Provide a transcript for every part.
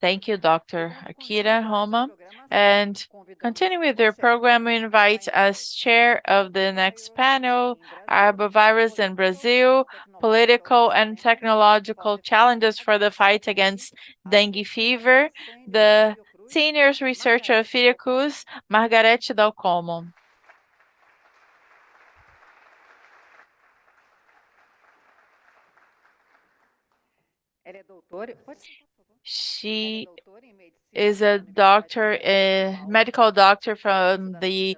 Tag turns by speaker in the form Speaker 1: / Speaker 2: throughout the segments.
Speaker 1: Thank you, Dr. Akira Homa. And continuing with their program, we invite as chair of the next panel, Arbovirus in Brazil, Political and Technological Challenges for the Fight Against Dengue Fever, the senior researcher of Fiocruz, Margareth Dalcolmo. She is a doctor, a medical doctor from the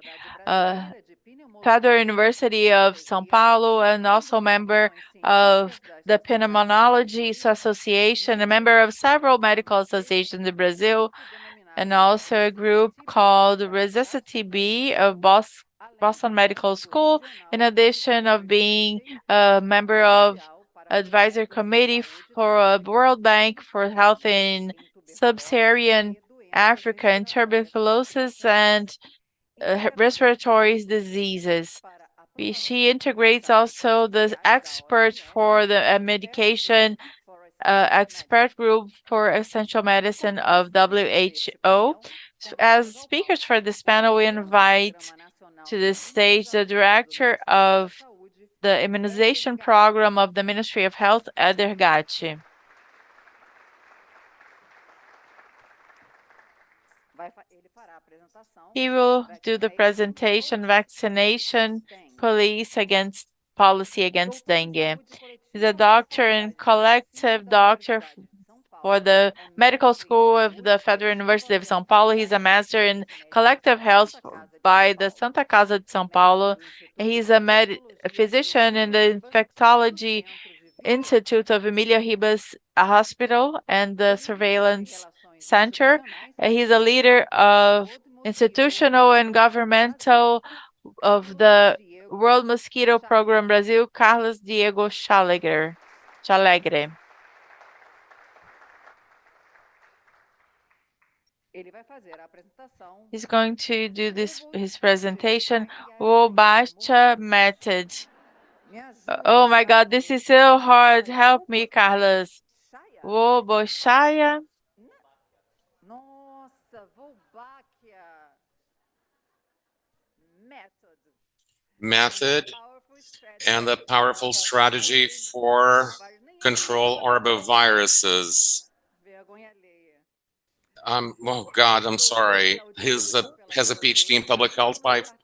Speaker 1: Federal University of São Paulo, and also member of the Pneumology Association, a member of several medical associations in Brazil, and also a group called Resist B of Boston Medical School, in addition of being a member of advisory committee for World Bank for Health in Sub-Saharan Africa and tuberculosis and respiratory diseases. She integrates also the experts for the medication expert group for essential medicine of WHO. As speakers for this panel, we invite to the stage the director of the immunization program of the Ministry of Health, Eder Gatti. He will do the presentation, Vaccination Policy Against Dengue. He's a doctor and collective doctor for the Medical School of the Federal University of São Paulo. He's a master in collective health by the Santa Casa de São Paulo. He's a physician in the Infectology Institute of Emília Ribas Hospital and the Surveillance Center. He's a leader of institutional and governmental of the World Mosquito Program Brazil, Karlos Diogo Chalegre. He's going to do his presentation, Wolbachia method. Oh my God, this is so hard. Help me, Karlos. Wolbachia.
Speaker 2: Method and the powerful strategy for control arboviruses. Oh God, I'm sorry. He has a PhD in public health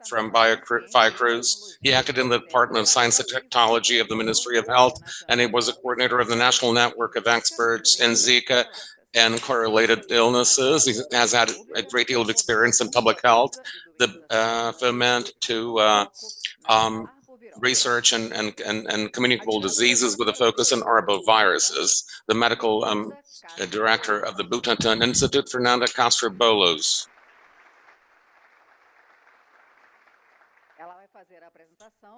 Speaker 2: from Fiocruz. He acted in the Department of Science and Technology of the Ministry of Health, and he was a coordinator of the National Network of Experts in Zika and correlated illnesses. He has had a great deal of experience in public health, the foment to research and communicable diseases with a focus on arboviruses. The medical director of the Butantan Institute, Fernanda Castro Boulos.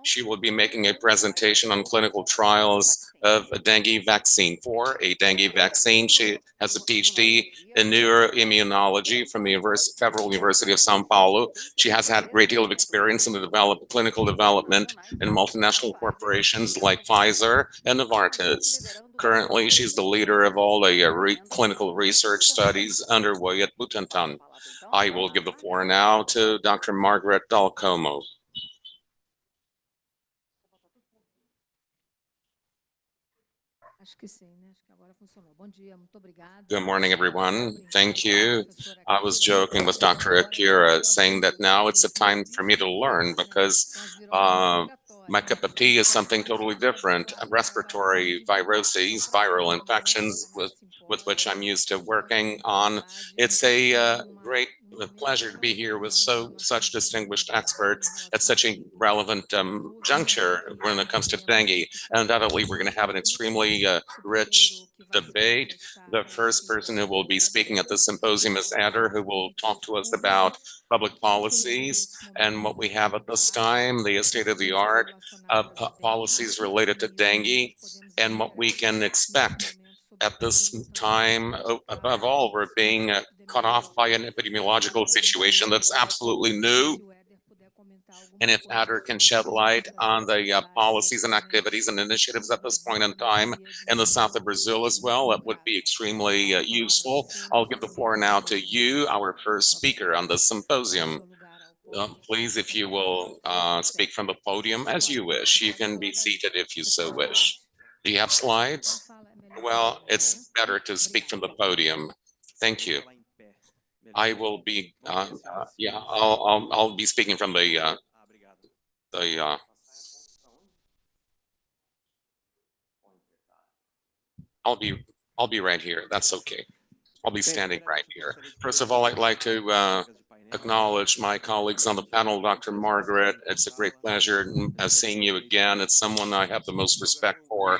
Speaker 2: She will be making a presentation on clinical trials of a dengue vaccine. For a dengue vaccine, she has a PhD in neuroimmunology from the Federal University of São Paulo. She has had a great deal of experience in the clinical development in multinational corporations like Pfizer and Novartis. Currently, she's the leader of all the clinical research studies underway at Butantan. I will give the floor now to Dr. Margareth Dalcolmo. Good morning, everyone. Thank you. I was joking with Dr. Akira, saying that now it's a time for me to learn because my cup of tea is something totally different. Respiratory viroses, viral infections with which I'm used to working on. It's a great pleasure to be here with such distinguished experts at such a relevant juncture when it comes to dengue. Undoubtedly, we're going to have an extremely rich debate. The first person who will be speaking at the symposium is Eder, who will talk to us about public policies and what we have at this time, the state-of-the-art policies related to dengue, and what we can expect at this time. Above all, we're being cut off by an epidemiological situation that's absolutely new. And if Eder can shed light on the policies and activities and initiatives at this point in time in the south of Brazil as well, it would be extremely useful. I'll give the floor now to you, our first speaker on the symposium. Please, if you will speak from the podium as you wish. You can be seated if you so wish. Do you have slides? Well, it's better to speak from the podium. Thank you. I will be, yeah, I'll be speaking from the I'll be right here. That's okay. I'll be standing right here. First of all, I'd like to acknowledge my colleagues on the panel, Dr. Margareth. It's a great pleasure seeing you again. It's someone I have the most respect for.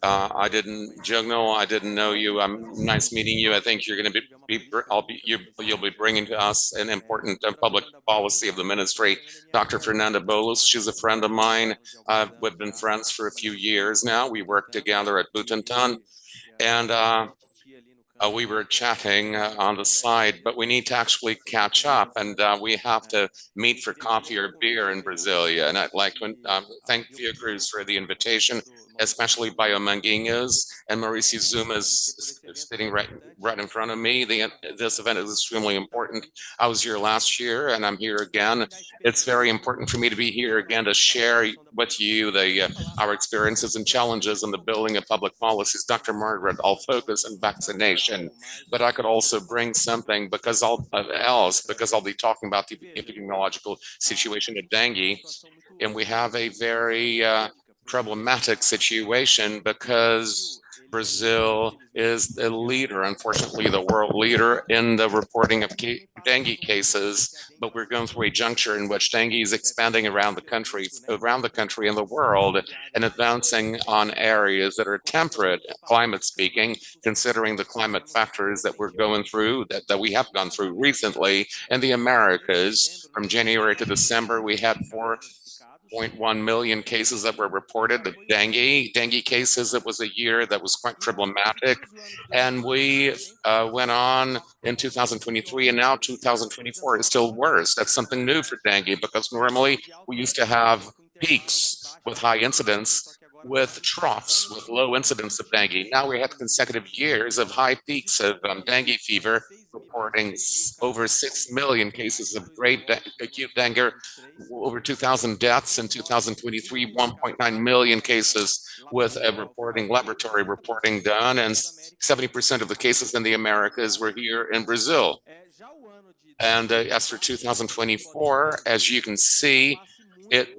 Speaker 2: I didn't, Jugno, I didn't know you. Nice meeting you. I think you're going to you'll be bringing to us an important public policy of the ministry. Dr. Fernanda Boulos, she's a friend of mine. We've been friends for a few years now. We work together at Butantan, and we were chatting on the side, but we need to actually catch up, and we have to meet for coffee or beer in Brasilia. And I'd like to thank Fiocruz for the invitation, especially Biomanguinhos, and Mauricio Zuma is sitting right in front of me. This event is extremely important. I was here last year, and I'm here again. It's very important for me to be here again to share with you our experiences and challenges in the building of public policies. Dr. Margareth, I'll focus on vaccination, but I could also bring something because I'll be talking about the epidemiological situation of dengue, and we have a very problematic situation because Brazil is the leader, unfortunately, the world leader in the reporting of dengue cases. But we're going through a juncture in which dengue is expanding around the country and the world, and advancing on areas that are temperate, climate speaking, considering the climate factors that we're going through, that we have gone through recently. In the Americas, from January to December, we had 4.1 million cases that were reported of dengue cases. It was a year that was quite problematic. And we went on in 2023, and now 2024 is still worse. That's something new for dengue, because normally we used to have peaks with high incidence, with troughs with low incidence of dengue. Now we have consecutive years of high peaks of dengue fever, reporting over 6 million cases of acute dengue, over 2,000 deaths in 2023, 1.9 million cases with a laboratory reporting done, and 70% of the cases in the Americas were here in Brazil. And as for 2024, as you can see, it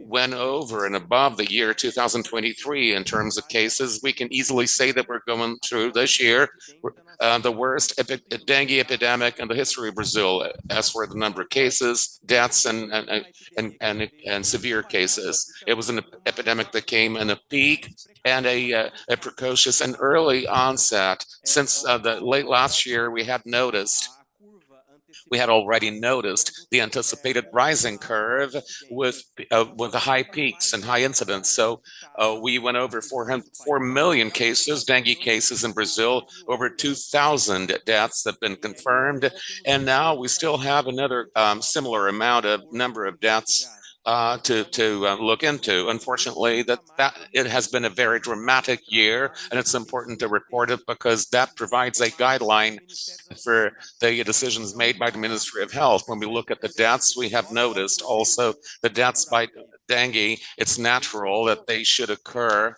Speaker 2: went over and above the year 2023 in terms of cases. We can easily say that we're going through this year the worst dengue epidemic in the history of Brazil, as for the number of cases, deaths, and severe cases. It was an epidemic that came in a peak and a precocious and early onset. Since the late last year, we had already noticed the anticipated rising curve with the high peaks and high incidence. So we went over 4 million cases, dengue cases in Brazil, over 2,000 deaths have been confirmed, and now we still have another similar number of deaths to look into. Unfortunately, that it has been a very dramatic year, and it's important to report it because that provides a guideline for the decisions made by the Ministry of Health. When we look at the deaths, we have noticed also the deaths by dengue. It's natural that they should occur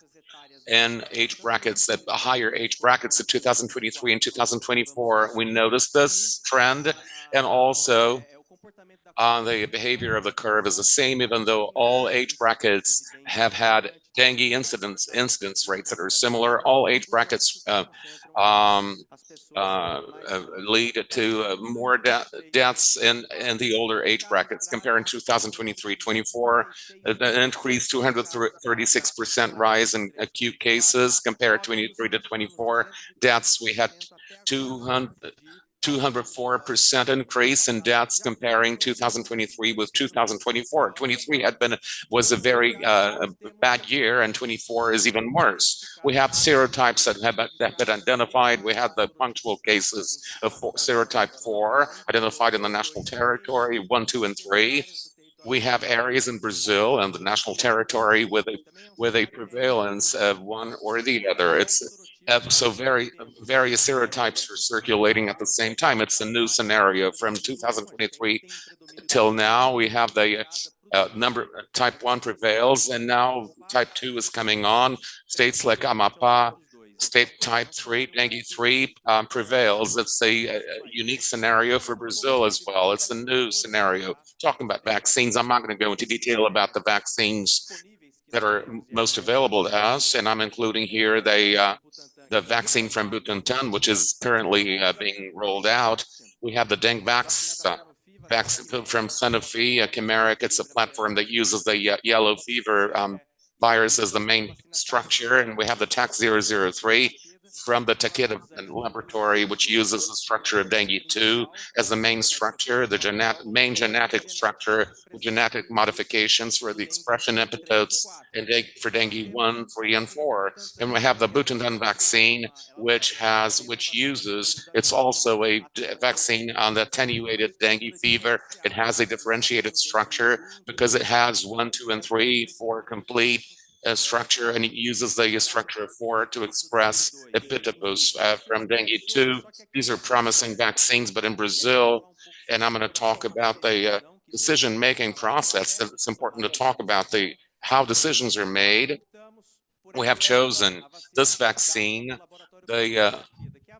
Speaker 2: in age brackets, that the higher age brackets of 2023 and 2024. We noticed this trend, and also the behavior of the curve is the same, even though all age brackets have had dengue incidence rates that are similar. All age brackets lead to more deaths in the older age brackets. Comparing 2023-24, an increased 236% rise in acute cases. Compared 23 to 24 deaths, we had 204% increase in deaths comparing 2023 with 2024. 23 was a very bad year, and 24 is even worse. We have serotypes that have been identified. We had the punctual cases of serotype 4 identified in the national territory, 1, 2, and 3. we have areas in Brazil and the national territory with a prevalence of one or the other. It's so various serotypes are circulating at the same time. It's a new scenario from 2023 till now. We have the number type 1 prevails, and now type 2 is coming on. States like Amapá, state type 3, dengue 3 prevails. It's a unique scenario for Brazil as well. It's a new scenario. Talking about vaccines, I'm not going to go into detail about the vaccines that are most available to us, and I'm including here the vaccine from Butantan, which is currently being rolled out. We have the dengue vaccine from Sanofi, chimeric. It's a platform that uses the yellow fever virus as the main structure, and we have the TAC003 from the Takeda laboratory, which uses the structure of dengue 2 as the main structure, the main genetic structure, with genetic modifications for the expression epitopes for dengue 1, 3, and 4. And we have the Butantan vaccine, which uses, it's also a vaccine on the attenuated dengue fever. It has a differentiated structure because it has 1, 2, and 3, 4 complete structure, and it uses the structure of 4 to express epitopes from dengue 2. These are promising vaccines, but in Brazil, and I'm going to talk about the decision-making process. It's important to talk about how decisions are made. We have chosen this vaccine, the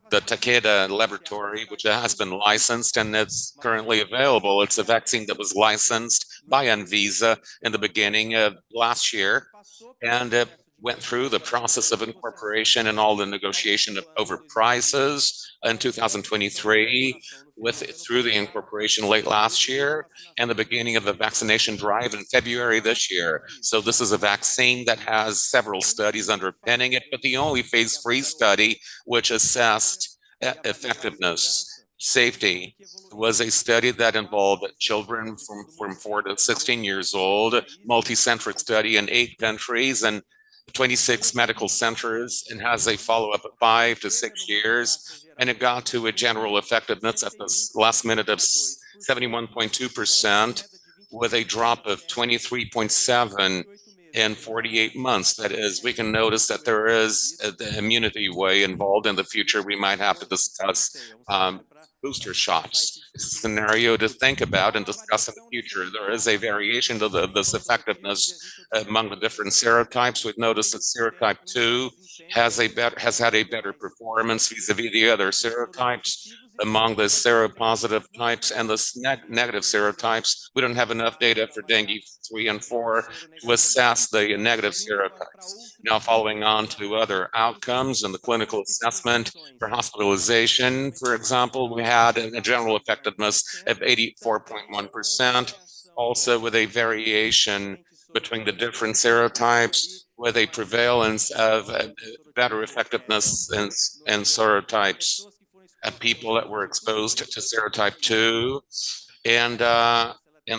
Speaker 2: the Takeda laboratory, which has been licensed and it's currently available. It's a vaccine that was licensed by Anvisa in the beginning of last year, and it went through the process of incorporation and all the negotiation over prices in 2023 through the incorporation late last year and the beginning of the vaccination drive in February this year. So this is a vaccine that has several studies underpinning it, but the only phase 3 study which assessed effectiveness, safety, was a study that involved children from 4 to 16 years old, multi-centric study in 8 countries and 26 medical centers, and has a follow-up of 5 to 6 years. And it got to a general effectiveness at the last minute of 71.2%, with a drop of 23.7 in 48 months. That is, we can notice that there is the immunity way involved. In the future, we might have to discuss booster shots. It's a scenario to think about and discuss in the future. There is a variation to this effectiveness among the different serotypes. We've noticed that serotype 2 has had a better performance vis-a-vis the other serotypes. Among the seropositive types and the negative serotypes, we don't have enough data for dengue 3 and 4 to assess the negative serotypes. Now, following on to other outcomes in the clinical assessment for hospitalization, for example, we had a general effectiveness of 84.1%, also with a variation between the different serotypes, with a prevalence of better effectiveness in serotypes people that were exposed to serotype 2. And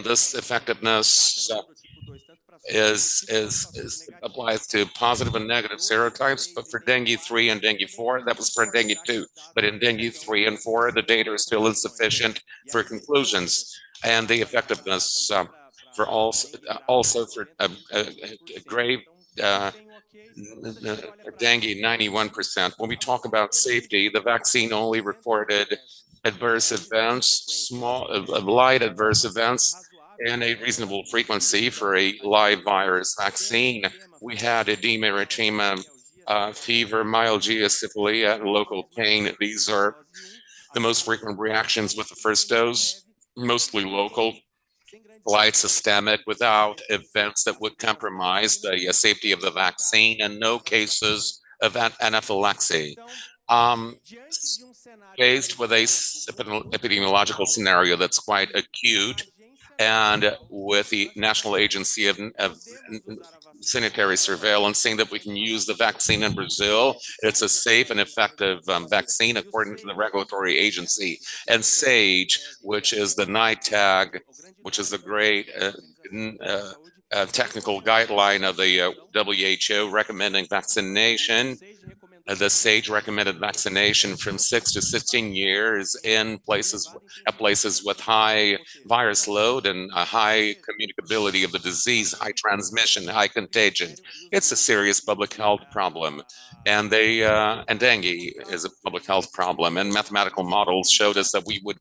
Speaker 2: this effectiveness applies to positive and negative serotypes, but for dengue 3 and dengue 4, that was for dengue 2. But in dengue 3 and 4, the data is still insufficient for conclusions. And the effectiveness for also for grave dengue, 91%. When we talk about safety, the vaccine only recorded adverse events, light adverse events, and a reasonable frequency for a live virus vaccine. We had edema, erythema, fever, myalgia, syphilia, local pain. These are the most frequent reactions with the first dose, mostly local, light systemic, without events that would compromise the safety of the vaccine, and no cases of anaphylaxis. Faced with a epidemiological scenario that's quite acute, and with the National Agency of Sanitary Surveillance saying that we can use the vaccine in Brazil, it's a safe and effective vaccine according to the regulatory agency. And SAGE, which is the NITAG, which is the great technical guideline of the WHO recommending vaccination. the SAGE recommended vaccination from 6 to 16 years in places with high virus load and a high communicability of the disease, high transmission, high contagion. It's a serious public health problem. And dengue is a public health problem. And mathematical models showed us that we would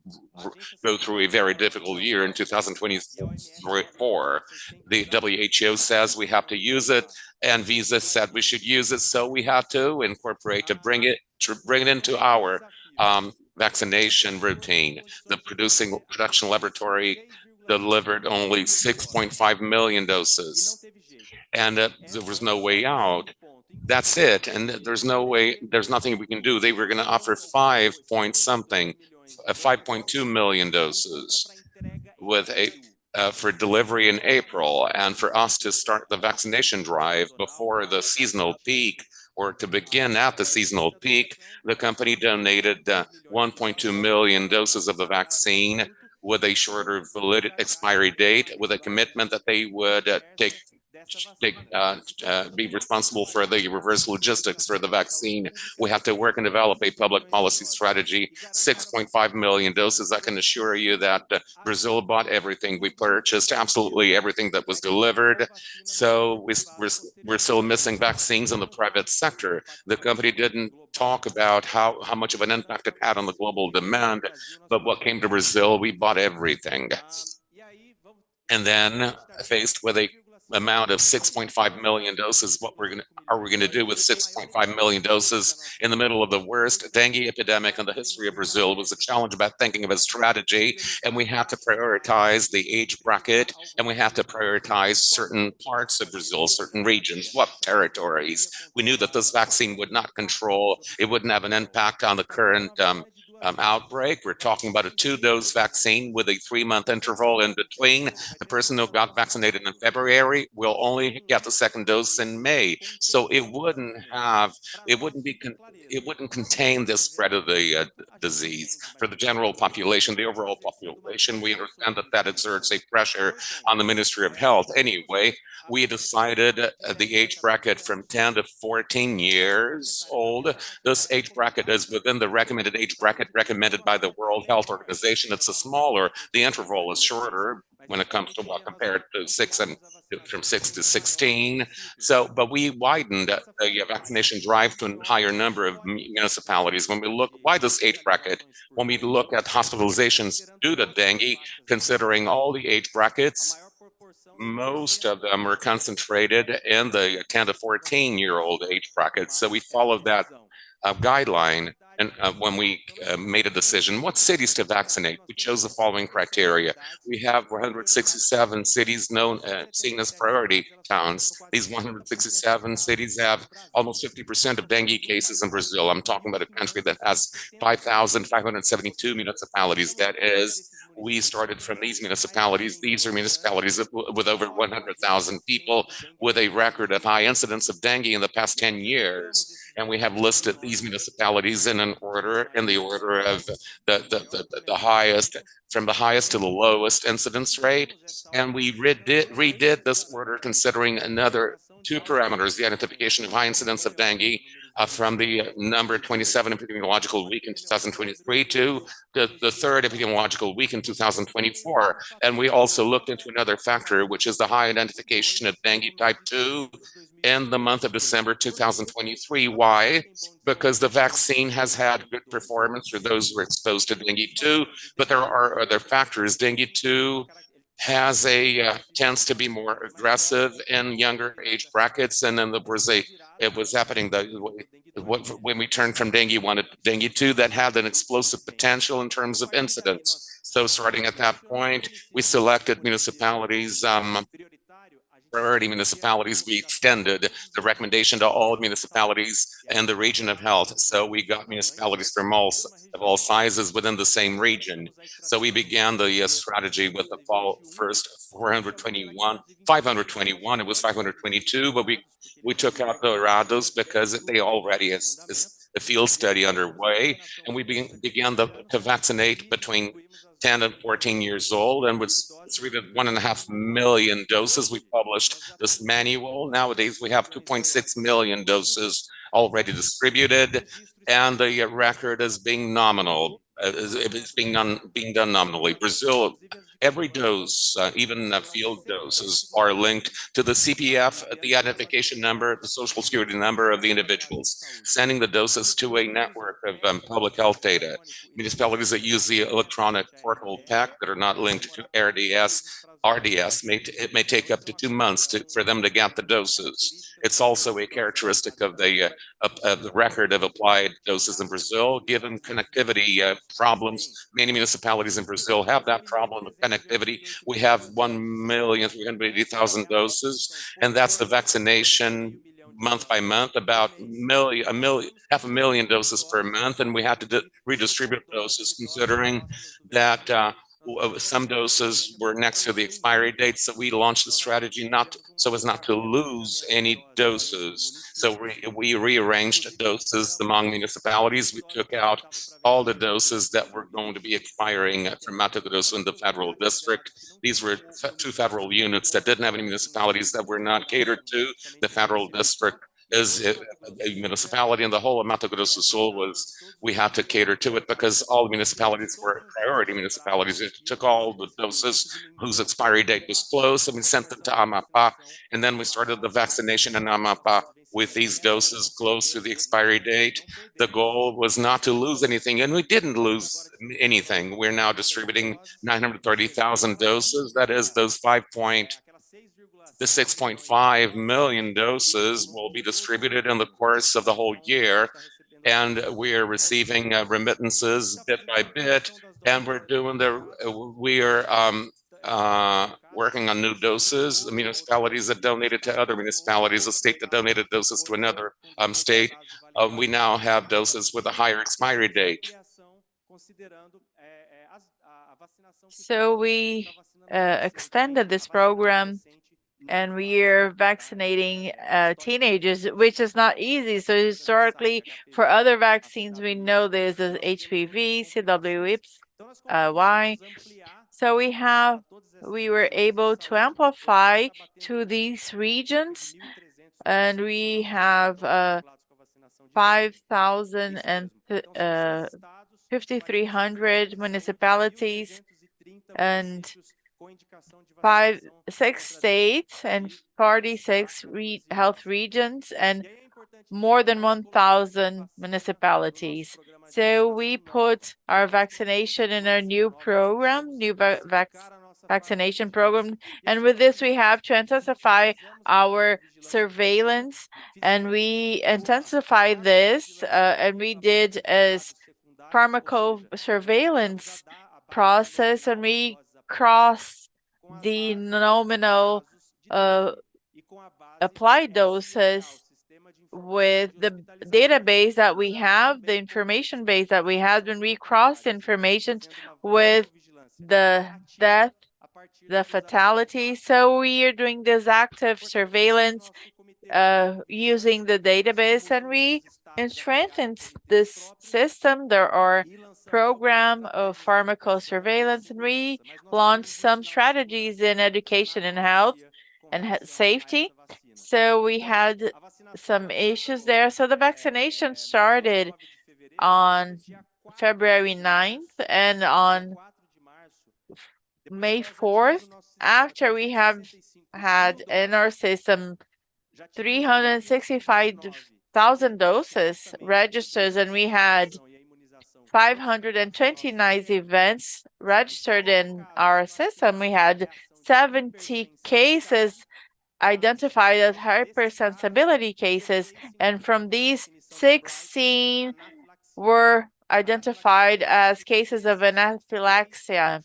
Speaker 2: go through a very difficult year in 2024. The WHO says we have to use it, and Visa said we should use it, so we had to incorporate to bring it into our vaccination routine. The production laboratory delivered only 6.5 million doses, and there was no way out. That's it, and there's no way. There's nothing we can do. They were going to offer 5 point something, 5.2 million doses with a for delivery in April, and for us to start the vaccination drive before the seasonal peak, or to begin at the seasonal peak. The company donated 1.2 million doses of the vaccine with a shorter valid expiry date, with a commitment that they would be responsible for the reverse logistics for the vaccine. We have to work and develop a public policy strategy. 6.5 million doses. I can assure you that Brazil bought everything. We purchased absolutely everything that was delivered. So we're still missing vaccines in the private sector. The company didn't talk about how much of an impact it had on the global demand, but what came to Brazil, we bought everything. And then faced with a amount of 6.5 million doses, what are we going to do with 6.5 million doses in the middle of the worst dengue epidemic in the history of Brazil? It was a challenge about thinking of a strategy, and we had to prioritize the age bracket, and we had to prioritize certain parts of Brazil, certain regions, what territories. We knew that this vaccine would not control, it wouldn't have an impact on the current outbreak. We're talking about a 2-dose vaccine with a 3-month interval in between. The person who got vaccinated in February will only get the second dose in May. So it wouldn't contain the spread of the disease for the general population, the overall population. We understand that that exerts a pressure on the Ministry of Health. Anyway, we decided the age bracket from 10 to 14 years old. This age bracket is within the recommended age bracket recommended by the World Health Organization. It's a smaller, the interval is shorter when it comes to what compared to from 6 to 16. So, but we widened the vaccination drive to a higher number of municipalities. When we look, why this age bracket? When we look at hospitalizations due to dengue, considering all the age brackets, most of them are concentrated in the 10 to 14-year-old age bracket. So we followed that guideline. And when we made a decision, what cities to vaccinate, we chose the following criteria. We have 167 cities seen as priority towns. These 167 cities have almost 50% of dengue cases in Brazil. I'm talking about a country that has 5,572 municipalities. That is, we started from these municipalities. These are municipalities with over 100,000 people, with a record of high incidence of dengue in the past 10 years. And we have listed these municipalities in the order of the highest, from the highest to the lowest incidence rate. And we redid this order considering another 2 parameters: the identification of high incidence of dengue from the number 27 epidemiological week in 2023 to the third epidemiological week in 2024. And we also looked into another factor, which is the high identification of dengue type 2 in the month of December 2023. Why? Because the vaccine has had good performance for those who are exposed to dengue 2, but there are other factors. Dengue 2 tends to be more aggressive in younger age brackets, and then it was happening when we turned from dengue 1 to dengue 2, that had an explosive potential in terms of incidence. So starting at that point, we selected municipalities, priority municipalities. We extended the recommendation to all municipalities in the region of health. So we got municipalities from of all sizes within the same region. So we began the strategy with the first 521. It was 522, but we took out the Dourados because they already is a field study underway, and we began to vaccinate between 10 and 14 years old, and was distributed 1.5 million doses. We published this manual. Nowadays, we have 2.6 million doses already distributed, and the record is being nominal. It's being done nominally. Brazil, every dose, even field doses, are linked to the CPF, the identification number, the social security number of the individuals, sending the doses to a network of public health data. Municipalities that use the electronic portal PAC that are not linked to RDS, it may take up to 2 months for them to get the doses. It's also a characteristic of the record of applied doses in Brazil. Given connectivity problems, many municipalities in Brazil have that problem of connectivity. We have 1,380,000 doses, and that's the vaccination month by month, about half a million doses per month, and we had to redistribute doses considering that some doses were next to the expiry date. So we launched the strategy not so as not to lose any doses. So we rearranged doses among municipalities. We took out all the doses that were going to be expiring from Mato Grosso in the federal district. These were two federal units that didn't have any municipalities that were not catered to. The federal district is a municipality, and the whole of Mato Grosso do Sul we had to cater to it because all the municipalities were priority municipalities. It took all the doses whose expiry date was close, and we sent them to Amapá, and then we started the vaccination in Amapá with these doses close to the expiry date. The goal was not to lose anything, and we didn't lose anything. We're now distributing 930,000 doses. That is, the 6.5 million doses will be distributed in the course of the whole year, and we are receiving remittances bit by bit, and we are working on new doses. The municipalities that donated to other municipalities, a state that donated doses to another state, we now have doses with a higher expiry date.
Speaker 1: So we extended this program, and we are vaccinating teenagers, which is not easy. So historically, for other vaccines, we know there's a HPV, CWY. So we were able to amplify to these regions, and we have 5,000 and 5,300 municipalities and 6 states and 46 health regions and more than 1,000 municipalities. So we put our vaccination in our new program, vaccination program, and with this we have to intensify our surveillance, and we intensify this, and we did as pharmacosurveillance process, and we cross the nominal applied doses with the database that we have, the information base that we have, when we cross information with the death, the fatality. So we are doing this active surveillance using the database, and we strengthened this system. There are program of pharmacosurveillance, and we launched some strategies in education and health and safety. So we had some issues there. So the vaccination started on February 9th, and on May 4th, after we have had in our system 365,000 doses registered, and we had 529 events registered in our system. We had 70 cases identified as hypersensibility cases, and from these, 16 were identified as cases of anaphylaxis,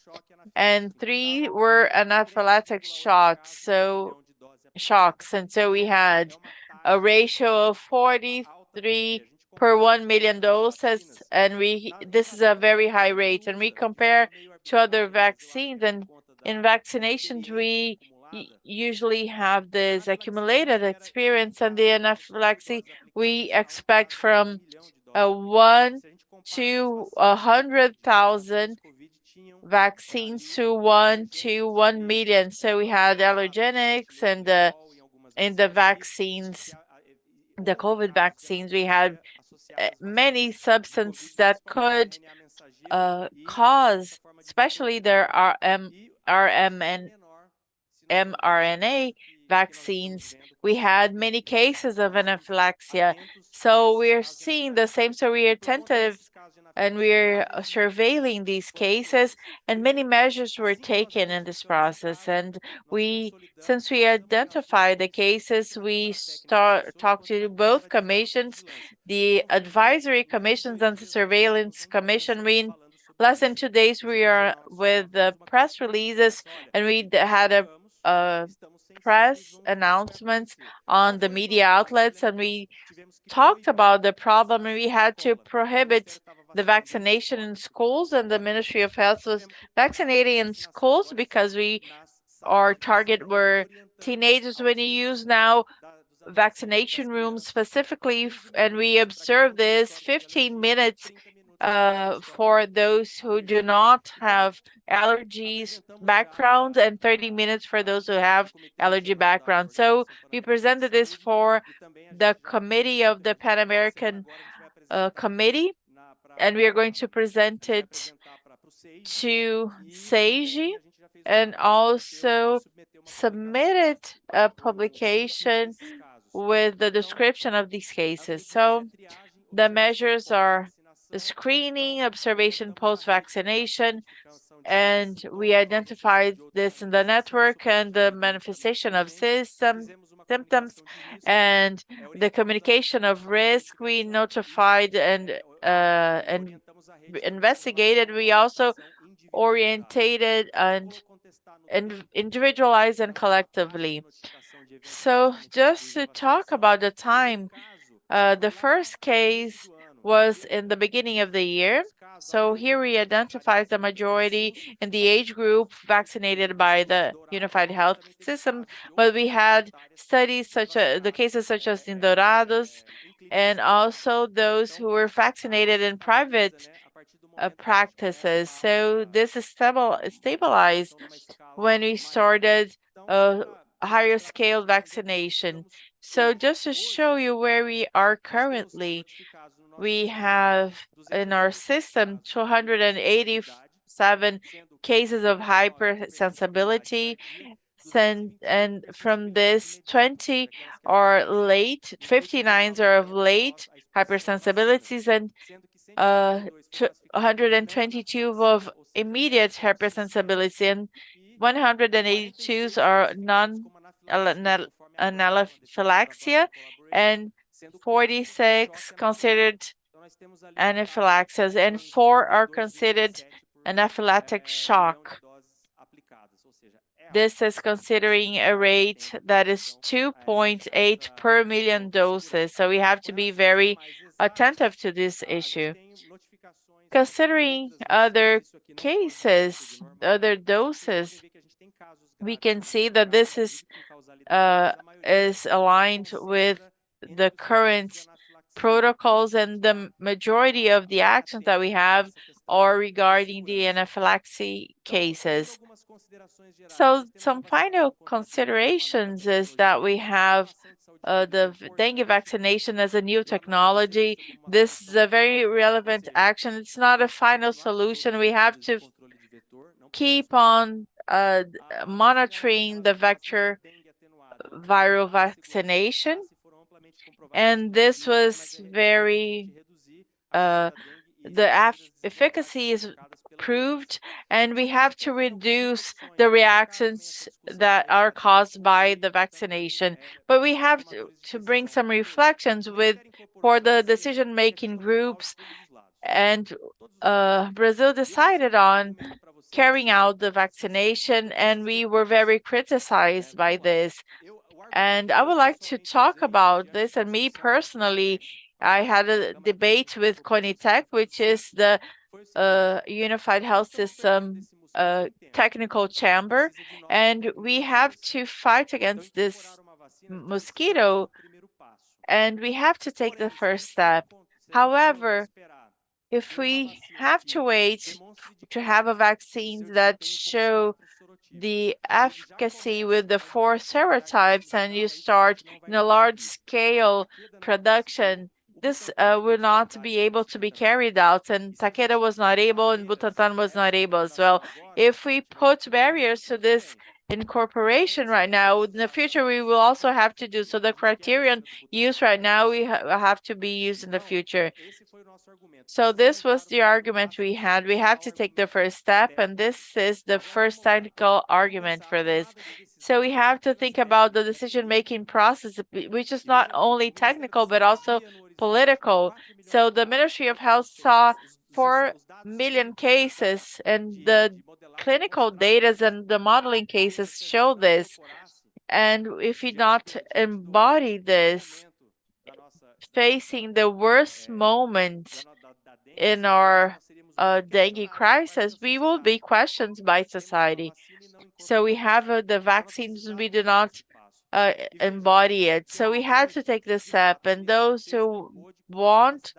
Speaker 1: and 3 were anaphylactic shocks. And so we had a ratio of 43 per 1 million doses, and this is a very high rate. And we compare to other vaccines, and in vaccinations we usually have this accumulated experience, and the anaphylaxis we expect from 1 to 100,000 vaccines to 1 million. So we had allergenics and in the vaccines, the COVID vaccines, we had many substances that could cause, especially there are RM and mRNA vaccines, we had many cases of anaphylaxia. So we're seeing the same. So we're attentive and we're surveilling these cases, and many measures were taken in this process. And since we identify the cases, we start talk to both commissions, the advisory commissions and the surveillance commission. We in less than 2 days we are with the press releases, and we had a press announcements on the media outlets, and we talked about the problem, and we had to prohibit the vaccination in schools, and the Ministry of Health was vaccinating in schools because our target were teenagers. When you use now vaccination rooms specifically, and we observe this 15 minutes for those who do not have allergies background and 30 minutes for those who have allergy background. So we presented this for the committee of the Pan American Committee, and we are going to present it to SAGE and also submitted a publication with the description of these cases. So the measures are the screening, observation post-vaccination, and we identified this in the network and the manifestation of symptoms and the communication of risk. We notified and investigated. We also orientated and individualized and collectively. So just to talk about the time, the first case was in the beginning of the year. So here we identified the majority in the age group vaccinated by the Unified Health System, but we had studies such as the cases such as in Dourados, and also those who were vaccinated in private practices. So this is stabilized when we started a higher scale vaccination. So just to show you where we are currently, we have in our system 287 cases of hypersensibility, and from this 20 are late, 59 are of late hypersensibilities, and 122 of immediate hypersensibility, and 182 are anaphylaxia, and 46 considered anaphylaxis, and 4 are considered anaphylactic shock. This is considering a rate that is 2.8 per million doses, so we have to be very attentive to this issue. Considering other cases, other doses, we can see that this is aligned with the current protocols, and the majority of the actions that we have are regarding the anaphylaxis cases. So some final considerations is that we have the dengue vaccination as a new technology. This is a very relevant action. It's not a final solution. We have to keep on monitoring the vector viral vaccination. And this was very, the efficacy is proved, and we have to reduce the reactions that are caused by the vaccination. But we have to bring some reflections for the decision-making groups, and Brazil decided on carrying out the vaccination, and we were very criticized by this. And I would like to talk about this. And me personally, I had a debate with CONITEC, which is the Unified Health System technical chamber, and we have to fight against this mosquito, and we have to take the first step. However, if we have to wait to have a vaccine that show the efficacy with the four serotypes and you start in a large scale production, this will not be able to be carried out. And Takeda was not able, and Butantan was not able as well. If we put barriers to this incorporation right now, in the future we will also have to do so. The criterion used right now we have to be used in the future. So this was the argument we had. We have to take the first step, and this is the first technical argument for this. So we have to think about the decision-making process, which is not only technical but also political. So the Ministry of Health saw 4 million cases, and the clinical data and the modeling cases show this. And if we not embody this, facing the worst moment in our dengue crisis, we will be questioned by society. So we have the vaccines, we do not embody it. So we had to take this step, and those who want,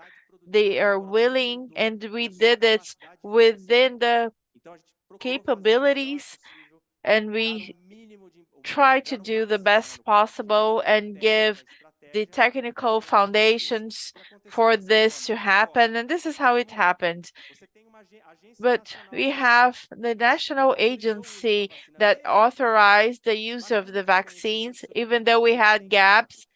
Speaker 1: they are willing, and we did it within the capabilities, and we try to do the best possible and give the technical foundations for this to happen. And this is how it happened. But we have the national agency that authorized the use of the vaccines, even though we had gaps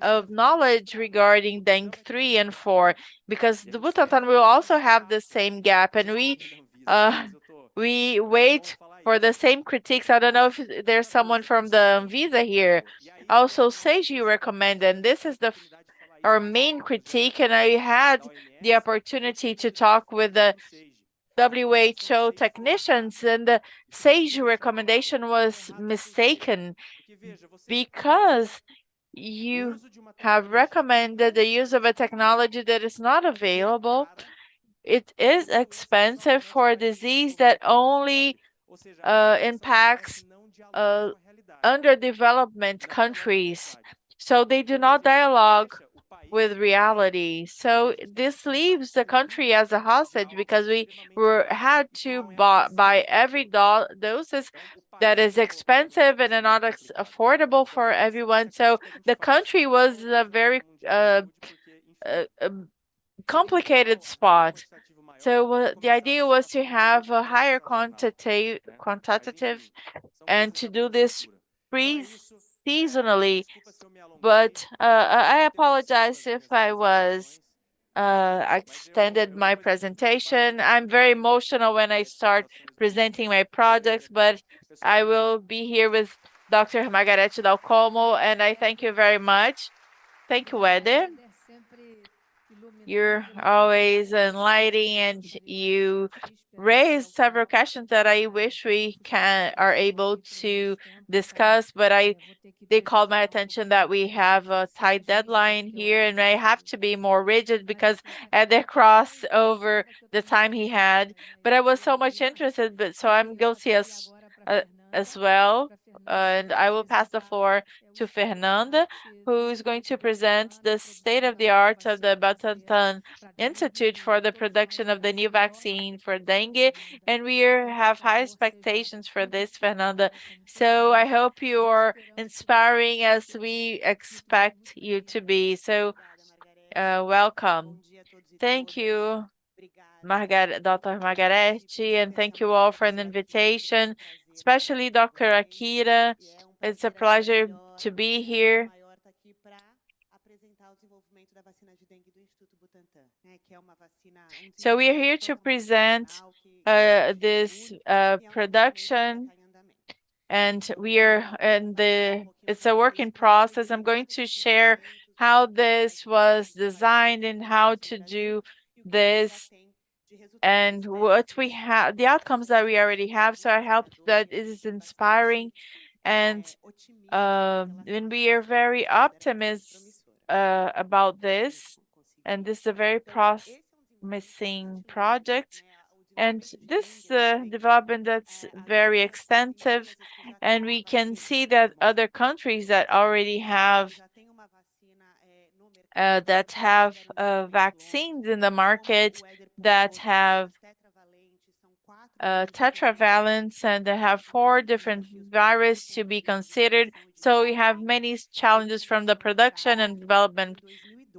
Speaker 1: of knowledge regarding dengue 3 and 4, because the Butantan will also have the same gap, and uh, we wait for the same critiques. I don't know if there's someone from the Anvisa here. Also, SEGI recommended, and this is our main critique, and I had the opportunity to talk with the WHO technicians, and the SAGE recommendation was mistaken because you have recommended the use of a technology that is not available. It is expensive for a disease that only impacts underdevelopment countries. So they do not dialogue with reality. So this leaves the country as a hostage because we had to buy every doses that is expensive and are not affordable for everyone. So the country was a very uh, complicated spot. So the idea was to have a higher quantitative and to do this pre-seasonally. But I apologize if I was extended my presentation. I'm very emotional when I start presenting my projects, but I will be here with Dr. Margareth Dalcolmo, and I thank you very much. Thank you, Eder. You're always enlightening, and you raised several questions that I wish we are able to discuss, but they called my attention that we have a tight deadline here, and I have to be more rigid because Eder crossed over the time he had. But I was so much interested, but so I'm guilty as well. And I will pass the floor to Fernanda, who is going to present the state of the art of the Butantan Institute for the production of the new vaccine for dengue. And we have high expectations for this, Fernanda. So I hope you are inspiring as we expect you to be. So welcome. Thank you, Dr. Margaretti, and thank you all for the invitation, especially Dr. Akira. It's a pleasure to be here. So we are here to present this production, and it's a work in process. I'm going to share how this was designed and how to do this and what we have, the outcomes that we already have. So I hope that it is inspiring, and when we are very optimistic about this, and this is a very promising project. And this development that's very extensive, and we can see that other countries that already have that have vaccines in the market that have tetravalents, and they have four different viruses to be considered. So we have many challenges from the production and development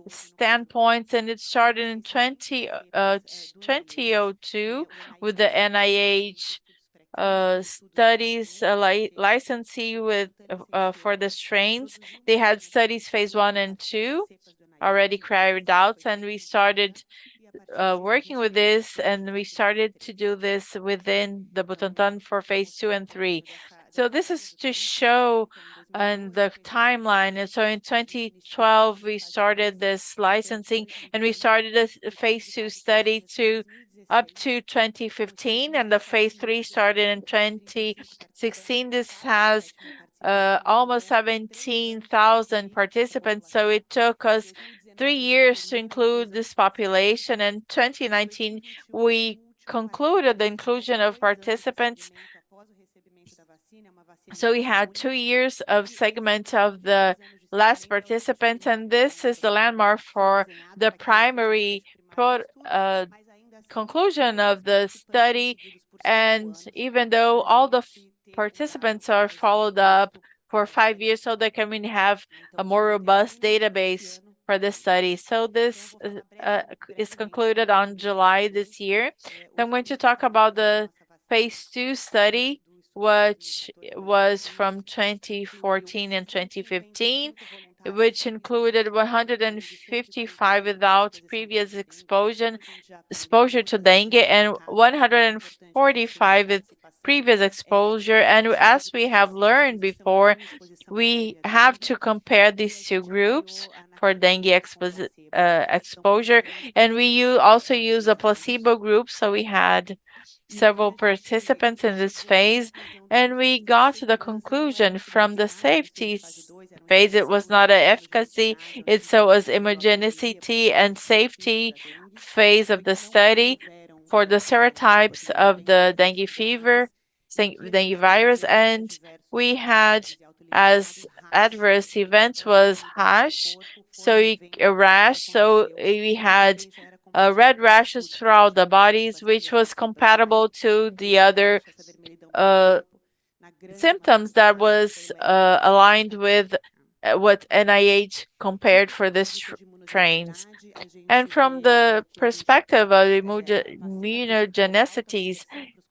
Speaker 1: standpoints, and it started in 2002 with the NIH studies licensee with for the strains. They had studies phase 1 and 2 already carried out, and we started working with this, and we started to do this within the Butantan for phase 2 and 3. So this is to show on the timeline. And so in 2012, we started this licensing, and we started a phase 2 study to up to 2015, and the phase 3 started in 2016. This has almost 17,000 participants. So it took us 3 years to include this population. In 2019, we concluded the inclusion of participants. So we had 2 years of segment of the last participants, and this is the landmark for the primary conclusion of the study. And even though all the participants are followed up for 5 years, so they can really have a more robust database for this study. So this is concluded on July this year. I'm going to talk about the phase 2 study, which was from 2014 and 2015, which included 155 without previous exposure to dengue and 145 with previous exposure. And as we have learned before, we have to compare these two groups for dengue exposure, and we also use a placebo group. So we had several participants in this phase, and we got to the conclusion from the safety phase. It was not an efficacy, it was immunogenicity and safety phase of the study for the serotypes of the dengue fever, dengue virus. And we had as adverse events was a rash. So we had red rashes throughout the bodies, which was compatible to the other symptoms that was aligned with what NIH compared for this strains. And from the perspective of immunogenicities,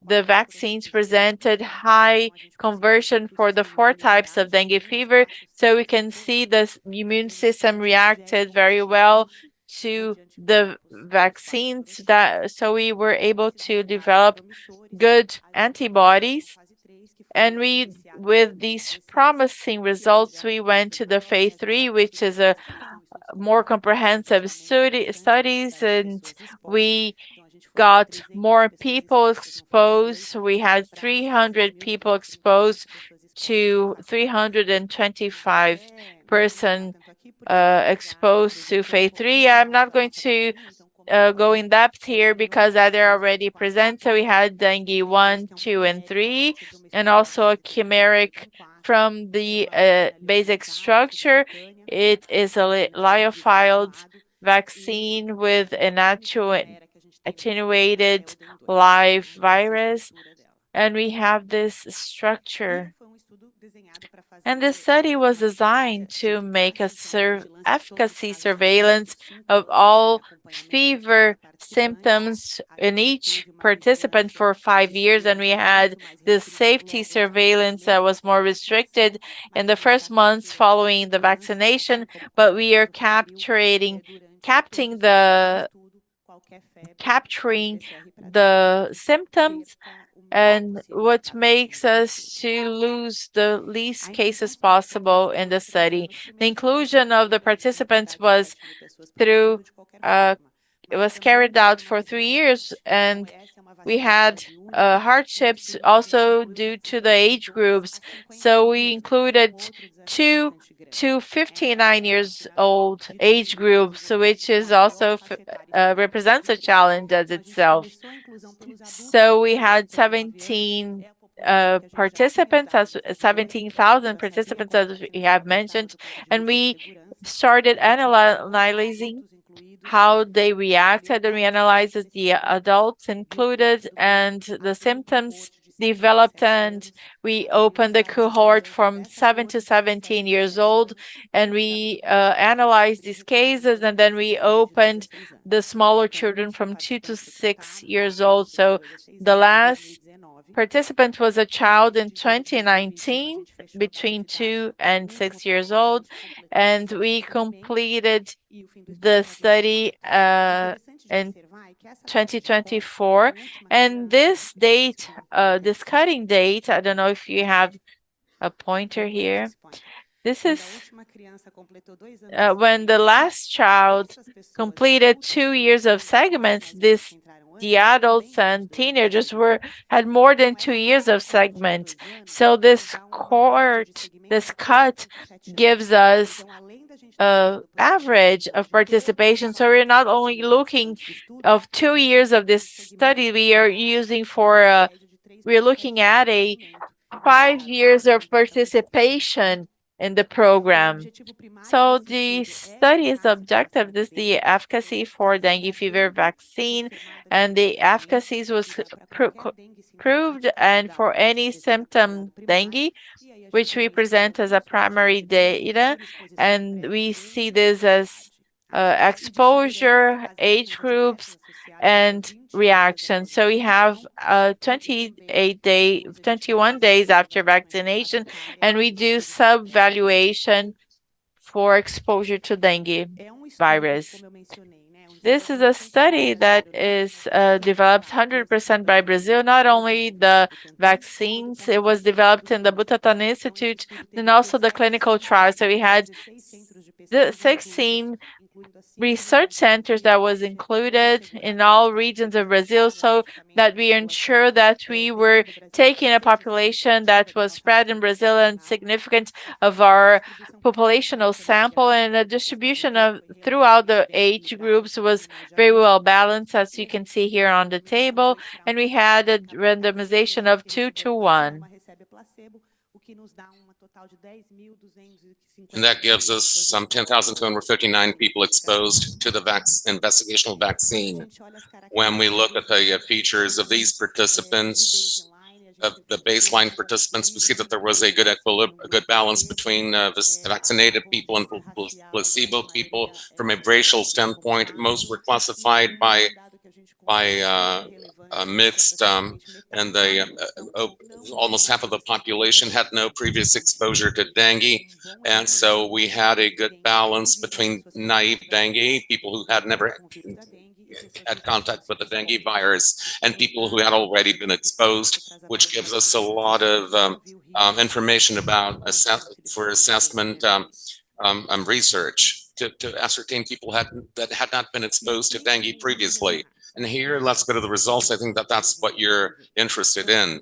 Speaker 1: the vaccines presented high conversion for the four types of dengue fever. So we can see the immune system reacted very well to the vaccines. So we were able to develop good antibodies. And with these promising results, we went to the phase 3, which is a more comprehensive studies, and we got more people exposed. We had 300 people exposed to 325 person exposed to phase 3. I'm not going to go in depth here because they're already present. So we had dengue 1, 2, and 3, and also a chimeric from the basic structure. It is a lyophiled vaccine with an attenuated live virus, and we have this structure. And this study was designed to make a efficacy surveillance of all fever symptoms in each participant for 5 years. And we had the safety surveillance that was more restricted in the first months following the vaccination, but we are capturing the symptoms, and what makes us to lose the least cases possible in the study. The inclusion of the participants was through it was carried out for 3 years, and we had hardships also due to the age groups. So we included 2 to 59 years old age groups, which is also represents a challenge as itself. So we had 17 participants, as 17,000 participants, as we have mentioned, and we started analyzing how they reacted, and we analyzed the adults included and the symptoms developed, and we opened the cohort from 7 to 17 years old, and we analyzed these cases, and then we opened the smaller children from 2 to 6 years old. So the last participant was a child in 2019 between 2 and 6 years old, and we completed the study in 2024. And this date, this cutting date, I don't know if you have a pointer here. This is when the last child completed 2 years of segments. The adults and teenagers had more than 2 years of segment. So this cut gives us average of participation. So we're not only looking of 2 years of this study, we're looking at a 5 years of participation in the program. So the study's objective is the efficacy for dengue fever vaccine, and the efficacy was proved, and for any symptom dengue, which we present as a primary data, and we see this as exposure, age groups, and reaction. So we have 21 days after vaccination, and we do sub-valuation for exposure to dengue virus. This is a study that is developed 100% by Brazil, not only the vaccines, it was developed in the Butantan Institute and also the clinical trial. So we had 16 research centers that was included in all regions of Brazil, so that we ensure that we were taking a population that was spread in Brazil and significant of our populational sample, and the distribution of throughout the age groups was very well balanced, as you can see here on the table, and we had a randomization of 2 to 1.
Speaker 2: And that gives us some 10,259 people exposed to the investigational vaccine. When we look at the features of these participants, of the baseline participants, we see that there was a good balance between vaccinated people and placebo people. From a racial standpoint, most were classified by mixed, and almost half of the population had no previous exposure to dengue, and so we had a good balance between naive dengue, people who had never had contact with the dengue virus, and people who had already been exposed, which gives us a lot of information about assessment research to ascertain people that had not been exposed to dengue previously. And here, let's go to the results. I think that's what you're interested in,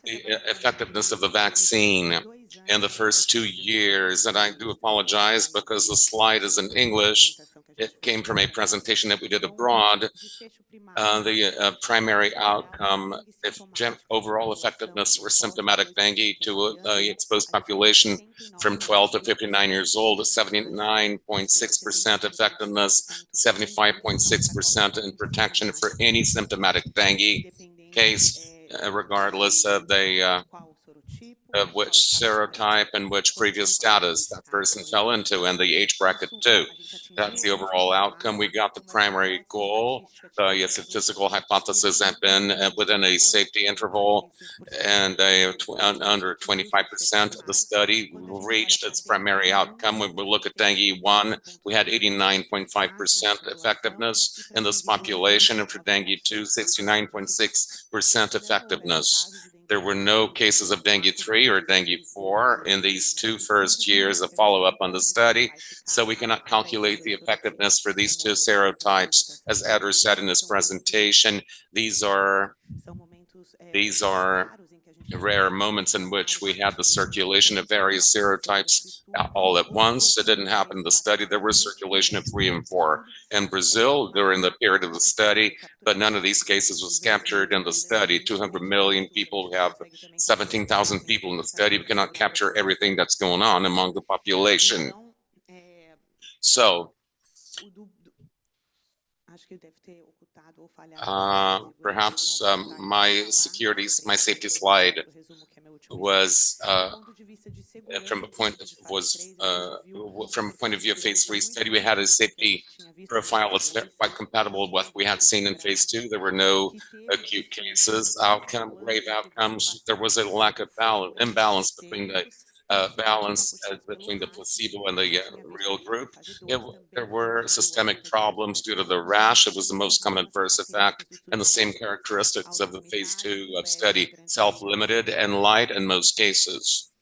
Speaker 2: the effectiveness of the vaccine in the first 2 years. And I do apologize because the slide is in English. It came from a presentation that we did abroad. The primary outcome, if overall effectiveness for symptomatic dengue to the exposed population from 12 to 59 years old, 79.6% effectiveness, 75.6% in protection for any symptomatic dengue case, regardless of of which serotype and which previous status that person fell into, and the age bracket too. That's the overall outcome. We got the primary goal. The statistical hypothesis had been within a safety interval, and under 25% of the study reached its primary outcome. When we look at dengue 1, we had 89.5% effectiveness in this population, and for dengue 2, 69.6% effectiveness. There were no cases of dengue 3 or dengue 4 in these first 2 years of follow-up on the study, so we cannot calculate the effectiveness for these two serotypes. As Eder said in his presentation, these are rare moments in which we had the circulation of various serotypes all at once. It didn't happen in the study. There was circulation of 3 and 4 in Brazil during the period of the study, but none of these cases was captured in the study. 200 million people, we have 17,000 people in the study. We cannot capture everything that's going on among the population. So perhaps my safety slide was from a point of view of phase 3 study, we had a safety profile that's quite compatible with what we had seen in phase 2. There were no acute cases, grave outcomes. There was a lack of imbalance between the between the placebo and the real group. There were systemic problems due to the rash. It was the most common adverse effect, and the same characteristics of the phase 2 study, self-limited and light in most cases.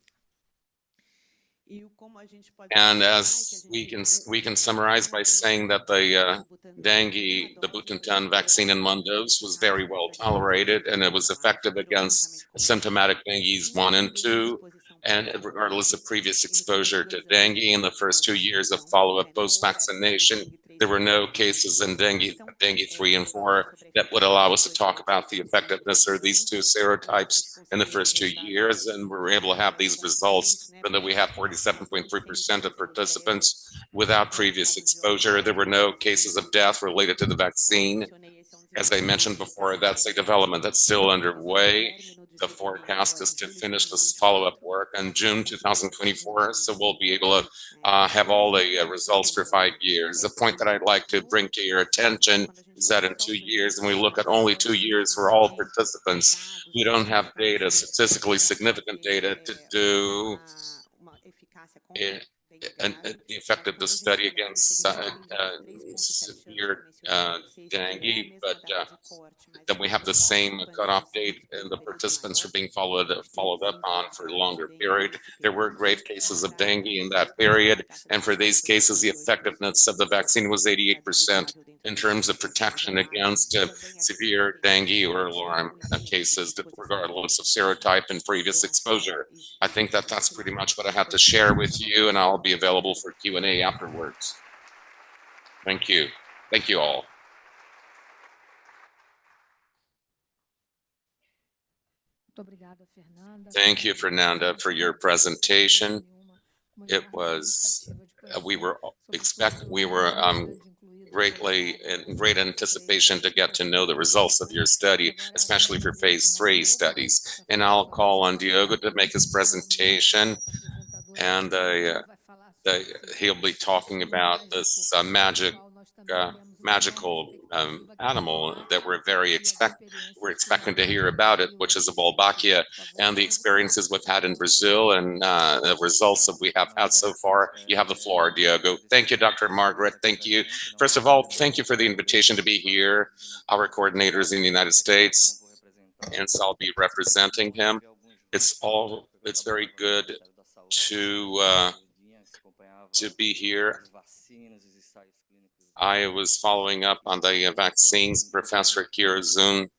Speaker 2: And as we can summarize by saying that the dengue, the Butantan vaccine in one dose was very well tolerated, and it was effective against symptomatic dengues 1 and 2, and regardless of previous exposure to dengue in the first 2 years of follow-up post-vaccination. There were no cases in dengue 3 and 4 that would allow us to talk about the effectiveness of these two serotypes in the first 2 years, and we were able to have these results, even though we have 47.3% of participants without previous exposure. There were no cases of death related to the vaccine. As I mentioned before, that's a development that's still underway. The forecast is to finish this follow-up work in June 2024, so we'll be able to have all the results for 5 years. The point that I'd like to bring to your attention is that in 2 years, and we look at only 2 years for all participants, we don't have data, statistically significant data, to do the effect of the study against severe dengue, but then we have the same cutoff date, and the participants are being followed up on for a longer period. There were grave cases of dengue in that period, and for these cases, the effectiveness of the vaccine was 88% in terms of protection against severe dengue or alarm cases, regardless of serotype and previous exposure. I think that that's pretty much what I have to share with you, and I'll be available for Q&A afterwards. Thank you. Thank you all. Thank you, Fernanda, for your presentation. It was, we were greatly in great anticipation to get to know the results of your study, especially for phase 3 studies. And I'll call on Diogo to make his presentation, and he'll be talking about this magical animal that we're expecting to hear about it, which is a Wolbachia, and the experiences we've had in Brazil and the results that we have had so far. You have the floor, Diogo. Thank you, Dr. Margareth. Thank you. First of all, thank you for the invitation to be here. Our coordinators in the United States, and so I'll be representing him. It's very good to be here. I was following up on the vaccines, Professor Kirazun.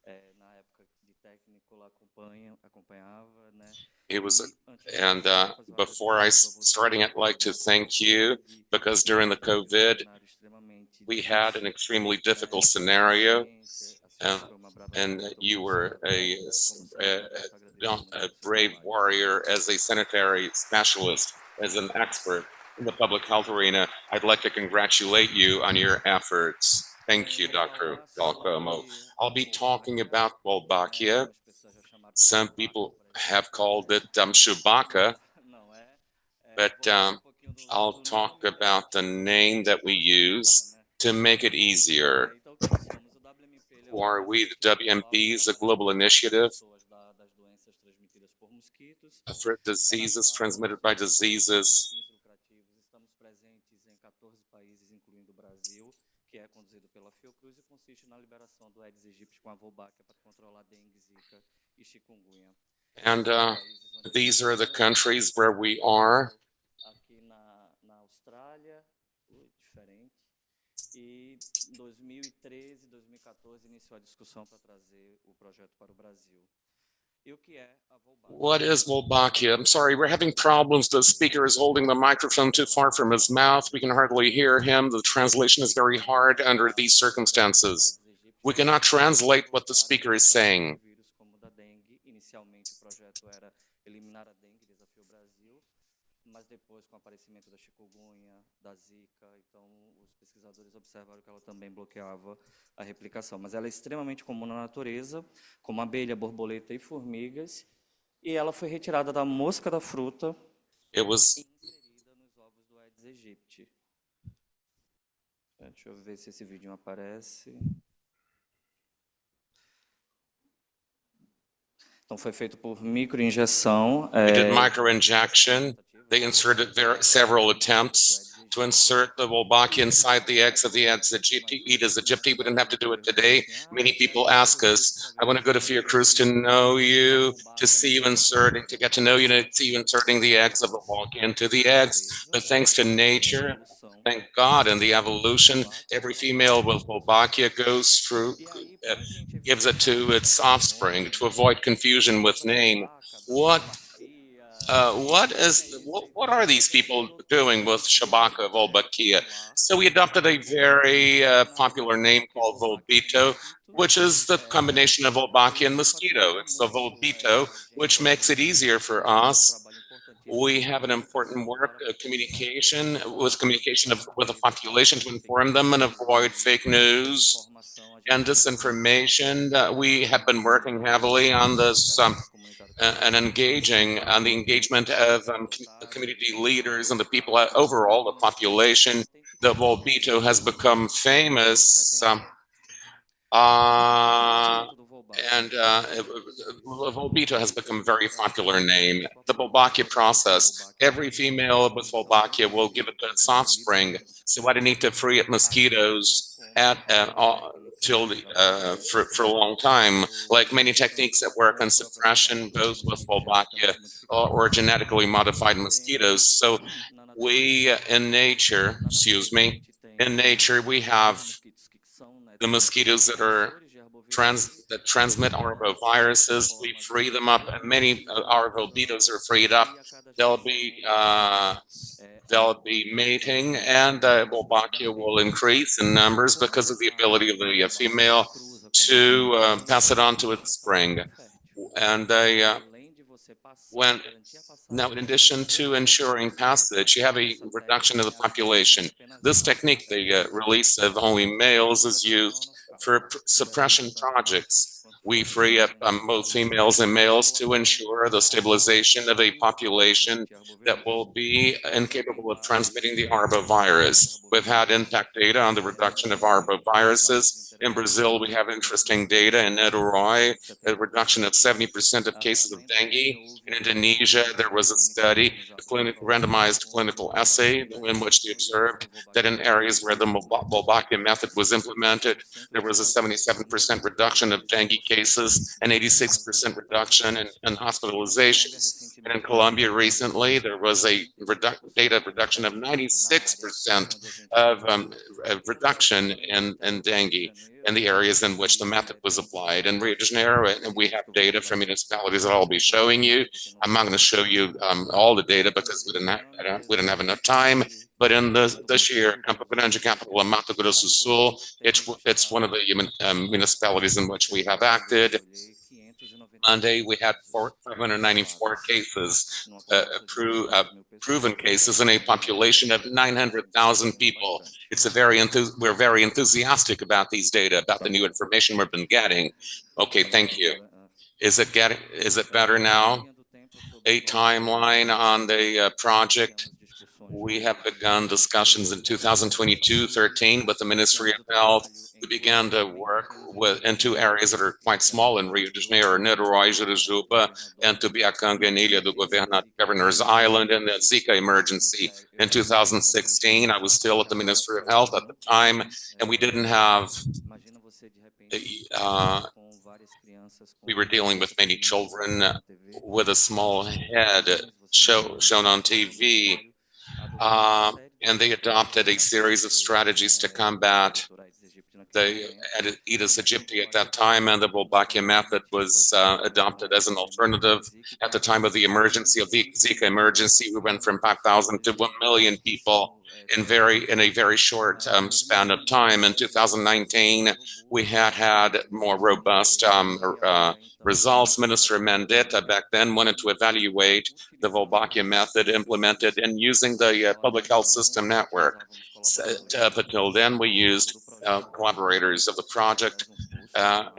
Speaker 2: And before starting, I'd like to thank you, because during the COVID, we had an extremely difficult scenario, and you were a brave warrior as a sanitary specialist, as an expert in the public health arena. I'd like to congratulate you on your efforts. Thank you, Dr. Dalcolmo. I'll be talking about Wolbachia. Some people have called it Chewbacca, but I'll talk about the name that we use to make it easier. Who are we? The WMP is a global initiative for diseases transmitted by diseases. And these are the countries where we are. What is Wolbachia? I'm sorry, we're having problems. The speaker is holding the microphone too far from his mouth. We can hardly hear him. The translation is very hard under these circumstances. We cannot translate what the speaker is saying.
Speaker 3: da Zika, então os pesquisadores observaram que ela também bloqueava a replicação. Mas ela é extremamente comum na natureza, como abelha, borboleta e formigas, e ela foi retirada da mosca da fruta
Speaker 2: It was
Speaker 3: e inserida nos ovos do Aedes aegypti. Deixa eu ver se esse vídeo aparece. Então foi feito por microinjeção.
Speaker 2: they did microinjection. They inserted several attempts to insert the Wolbachia inside the eggs of the Aedes aegypti. We didn't have to do it today. Many people ask us, I want to go to Fiocruz to know you, to see you inserting, to get to know you, to see you inserting the eggs of the Wolbachia into the eggs. But thanks to nature, thank God, and the evolution, every female with Wolbachia goes through, gives it to its offspring to avoid confusion with name. What what are these people doing with Shabaka Wolbachia? So we adopted a very popular name called Volbito, which is the combination of Wolbachia and mosquito. It's the Volbito, which makes it easier for us. We have an important work, communication with the population to inform them and avoid fake news and disinformation. We have been working heavily on this and engaging on the engagement of community leaders and the people overall, the population. The Volbito has become famous. And Volbito has become a very popular name. The Wolbachia process, every female with Wolbachia will give it to its offspring. So I don't need to free up mosquitoes for a long time, like many techniques that work on suppression, both with Wolbachia or genetically modified mosquitoes. So we, in nature, we have the mosquitoes that transmit arboviruses. We free them up, and many arbovitos are freed up. They'll be mating, and Wolbachia will increase in numbers because of the ability of the female to pass it on to its spring. And now, in addition to ensuring passage, you have a reduction of the population. This technique, the release of only males, is used for suppression projects. We free up both females and males to ensure the stabilization of a population that will be incapable of transmitting the arbovirus. We've had impact data on the reduction of arboviruses. In Brazil, we have interesting data in Eder, a reduction of 70% of cases of dengue. In Indonesia, there was a study, a randomized clinical essay in which they observed that in areas where the Wolbachia method was implemented, there was a 77% reduction of dengue cases and 86% reduction in hospitalizations. And in Colombia recently, there was a data reduction of 96% of reduction in dengue in the areas in which the method was applied. In Rio de Janeiro, and we have data from municipalities that I'll be showing you. I'm not going to show you all the data because we didn't have enough time. But in this year, Campo Grande, capital of Mato Grosso do Sul, it's one of the municipalities in which we have acted. Monday, we had 594 cases, proven cases in a population of 900,000 people. We're very enthusiastic about these data, about the new information we've been getting. Okay, thank you. Is it better now? A timeline on the project. We have begun discussions in 2022-13 with the Ministry of Health. We began to work in two areas that are quite small in Rio de Janeiro, Niterói, Jurujuba, and Tubiacanga and Ilha do Governor's Island, and the Zika emergency in 2016. I was still at the Ministry of Health at the time, and we didn't have we were dealing with many children with a small head shown on TV. And they adopted a series of strategies to combat the Aedes aegypti at that time, and the Wolbachia method was adopted as an alternative. At the time of the emergency, of the Zika emergency, we went from 5,000 to 1 million people, in a very short span of time. In 2019, we had more robust results. Minister Mandetta back then wanted to evaluate the Wolbachia method implemented in using the public health system network. So, up until then, we used collaborators of the project,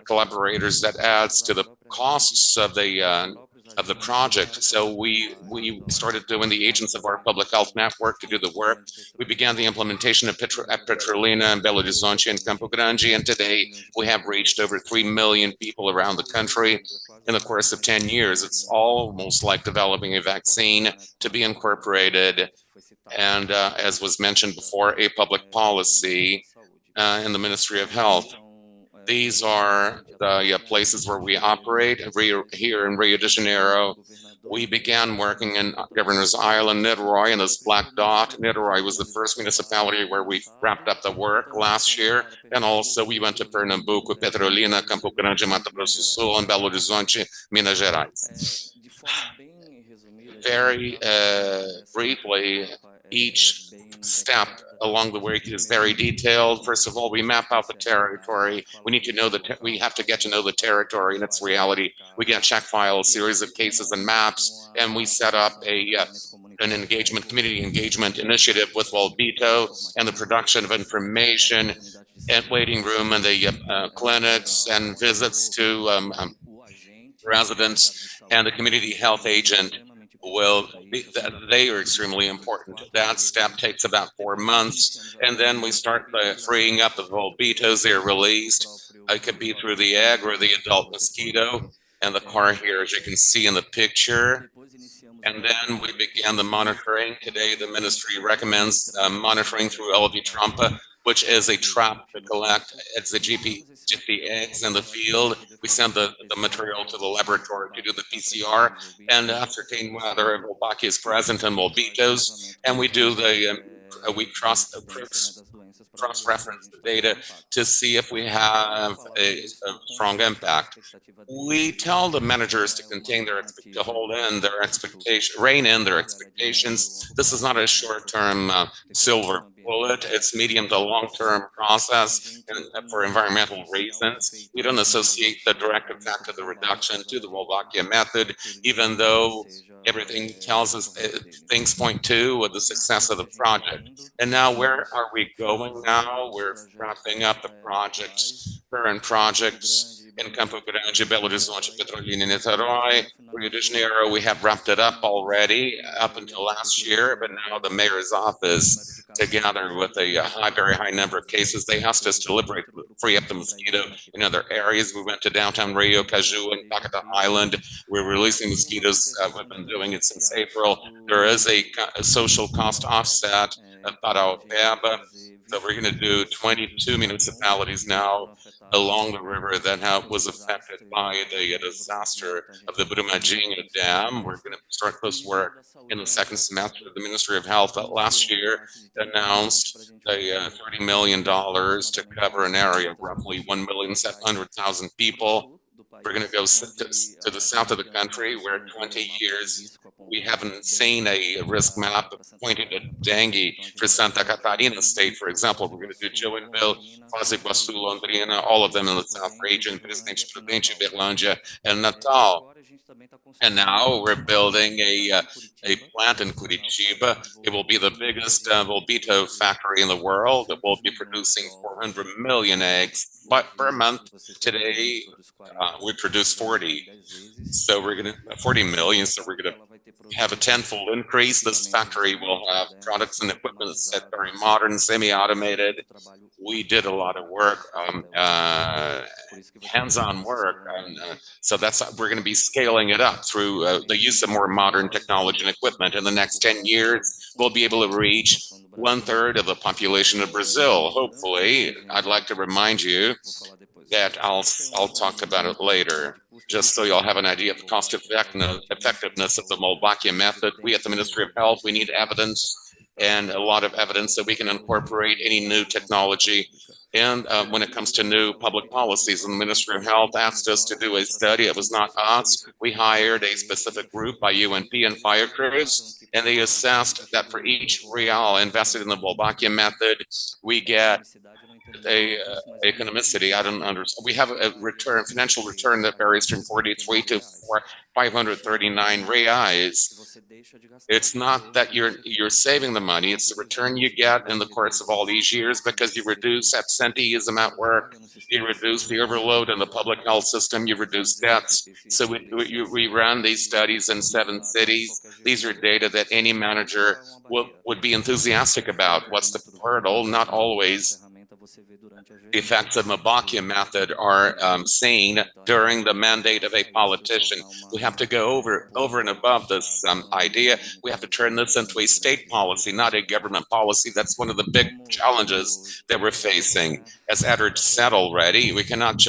Speaker 2: collaborators that adds to the costs of the project. So we started doing the agents of our public health network to do the work. We began the implementation at Petrolina and Belo Horizonte and Campo Grande, and today we have reached over 3 million people around the country. In the course of 10 years, it's almost like developing a vaccine to be incorporated, and as was mentioned before, a public policy in the Ministry of Health. These are the places where we operate. Here in Rio de Janeiro, we began working in Governor's Island, Niterói, and this black dot. Niterói was the first municipality where we wrapped up the work last year. And also we went to Pernambuco, Petrolina, Campo Grande, Mato Grosso do Sul, and Belo Horizonte, Minas Gerais. Very briefly, each step along the way is very detailed. First of all, we map out the territory. We need to know we have to get to know the territory and its reality. We get check files, series of cases and maps, and we set up an engagement, community engagement initiative with Volbito and the production of information and waiting room and the clinics and visits to residents, and the community health agent they are extremely important. That step takes about 4 months, and then we start freeing up the Volbitos. They are released. It could be through the egg or the adult mosquito, and the car here, as you can see in the picture. And then we began the monitoring. Today, the ministry recommends monitoring through LV Trompa, which is a trap to collect. It's the GP eggs in the field. We send the material to the laboratory to do the PCR and ascertain whether Wolbachia is present in Volbitos. And we do we cross-reference the data to see if we have a strong impact. We tell the managers to rein in their expectations. This is not a short-term silver bullet. It's medium to long-term process, and for environmental reasons. We don't associate the direct effect of the reduction to the Wolbachia method, even though everything tells us things point to the success of the project. And now, where are we going now? We're wrapping up the projects, current projects in Campo Grande, Belo Horizonte, Petrolina, Niterói, Rio de Janeiro. We have wrapped it up already up until last year, but now the mayor's office, together with a very high number of cases, they asked us to free up the mosquito in other areas. We went to downtown Rio, Caju, and Butantan Island. We're releasing mosquitoes. We've been doing it since April. There is a social cost offset para Paraopeba. So we're going to do 22 municipalities now along the river that was affected by the disaster of the Brumadinho Dam. We're going to start this work in the second semester. The Ministry of Health last year announced $30 million to cover an area of roughly 1,700,000 people. We're going to go to the south of the country, where 20 years we haven't seen a risk map pointing to dengue. For Santa Catarina State, for example, we're going to do Joinville, Foz do Iguaçu, Londrina, all of them in the south region, Presidente Prudente, Berlândia, and Natal. And now we're building a plant in Curitiba. It will be the biggest Volbito factory in the world. It will be producing 400 million eggs per month. Today, we produce 40. So we're going to 40 million. So we're going to have a tenfold increase. This factory will have products and equipment that's very modern, semi-automated. We did a lot of work, hands-on work, and so we're going to be scaling it up through the use of more modern technology and equipment. In the next 10 years, we'll be able to reach 1/3 of the population of Brazil. Hopefully, I'd like to remind you that I'll talk about it later, just so you'll have an idea of the cost effectiveness of the Wolbachia method. We at the Ministry of Health, we need evidence and a lot of evidence that we can incorporate any new technology. And when it comes to new public policies, and the Ministry of Health asked us to do a study. It was not us. We hired a specific group by UNP and Fiocruz, and they assessed that for each real invested in the Wolbachia method, we get a economicity. I don't understand. We have a return, financial return that varies from 43 to 539 reais. It's not that you're saving the money; it's the return you get in the course of all these years because you reduce absenteeism at work, you reduce the overload in the public health system, you reduce deaths. So we run these studies in 7 cities. These are data that any manager would be enthusiastic about. What's the hurdle? Not always the effects of Wolbachia method are seen during the mandate of a politician. We have to go over and above this idea. We have to turn this into a state policy, not a government policy. That's one of the big challenges that we're facing. As Eder said already, we cannot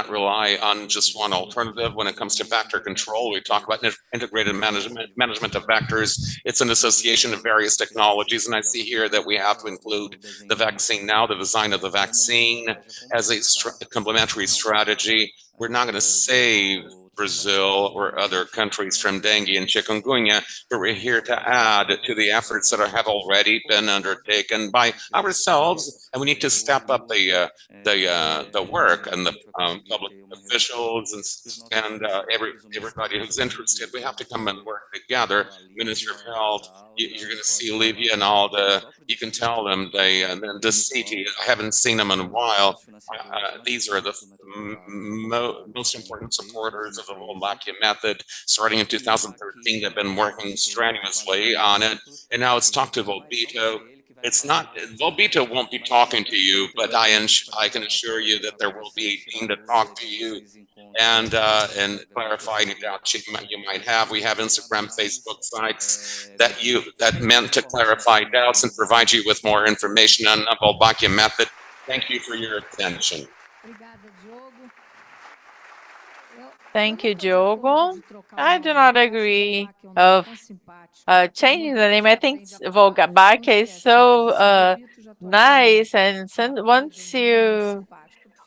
Speaker 2: rely on just one alternative when it comes to vector control. We talk about integrated management of vectors. It's an association of various technologies, and I see here that we have to include the vaccine now, the design of the vaccine as a complementary strategy. We're not going to save Brazil or other countries from dengue and chikungunya, but we're here to add to the efforts that have already been undertaken by ourselves, and we need to step up the work and the public officials and everybody who's interested. We have to come and work together. Minister of Health, you're going to see Livia and all the. You can tell them they and then the city. I haven't seen them in a while. These are the most important supporters of the Wolbachia method. Starting in 2013, they've been working strenuously on it, and now it's talk to Volbito. It's not Volbito won't be talking to you, but I can assure you that there will be a team to talk to you and clarify any doubts you might have. We have Instagram, Facebook sites that meant to clarify doubts and provide you with more information on the Wolbachia method. Thank you for your attention.
Speaker 1: Thank you, Diogo. I do not agree of changing the name. I think Wolbachia is so nice, and once you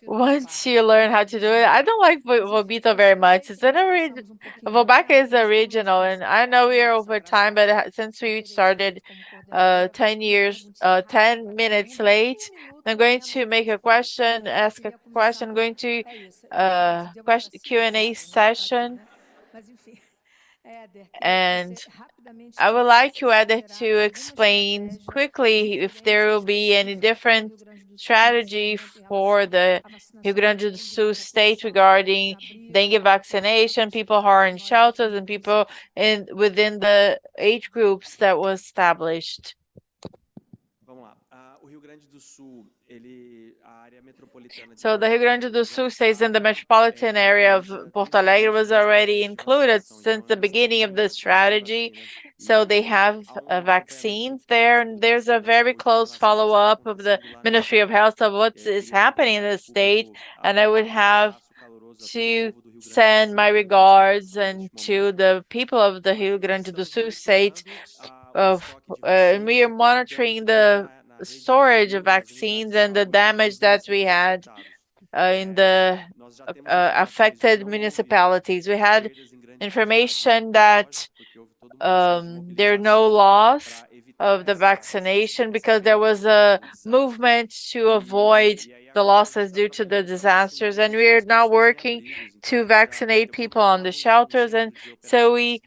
Speaker 1: learn how to do it, I don't like Volbito very much. Wolbachia is original, and I know we are over time, but since we started 10 minutes late, I'm going to ask a question. I'm going to Q&A session, and I would like you, Eder, to explain quickly if there will be any different strategy for the Rio Grande do Sul state regarding dengue vaccination, people who are in shelters, and people within the age groups that was established. So the Rio Grande do Sul stays in the metropolitan area of Porto Alegre was already included since the beginning of the strategy. So they have vaccines there, and there's a very close follow-up of the Ministry of Health of what is happening in the state. And I would have to send my regards and to the people of the Rio Grande do Sul state and we are monitoring the storage of vaccines and the damage that we had in the affected municipalities. We had information that there are no loss of the vaccination because there was a movement to avoid the losses due to the disasters, and we are now working to vaccinate people on the shelters, and so we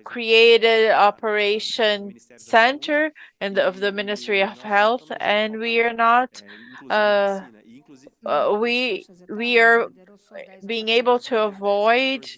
Speaker 1: created operation center of the Ministry of Health, and we are not we are being able to avoid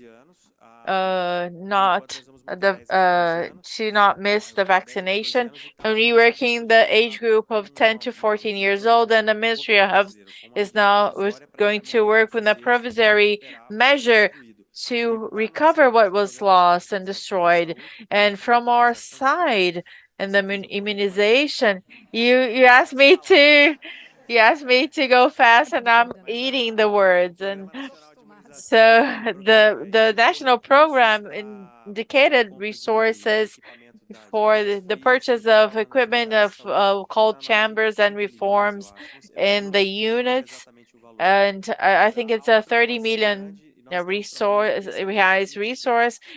Speaker 1: not to not miss the vaccination, and we working the age group of 10 to 14 years old, and the Ministry of Health is now going to work with a provisory measure to recover what was lost and destroyed. And from our side, in the immunization, you asked me to go fast, and I'm eating the words. And so the national program indicated resources for the purchase of equipment of cold chambers and reforms in the units. And I think it's a 30 million resource,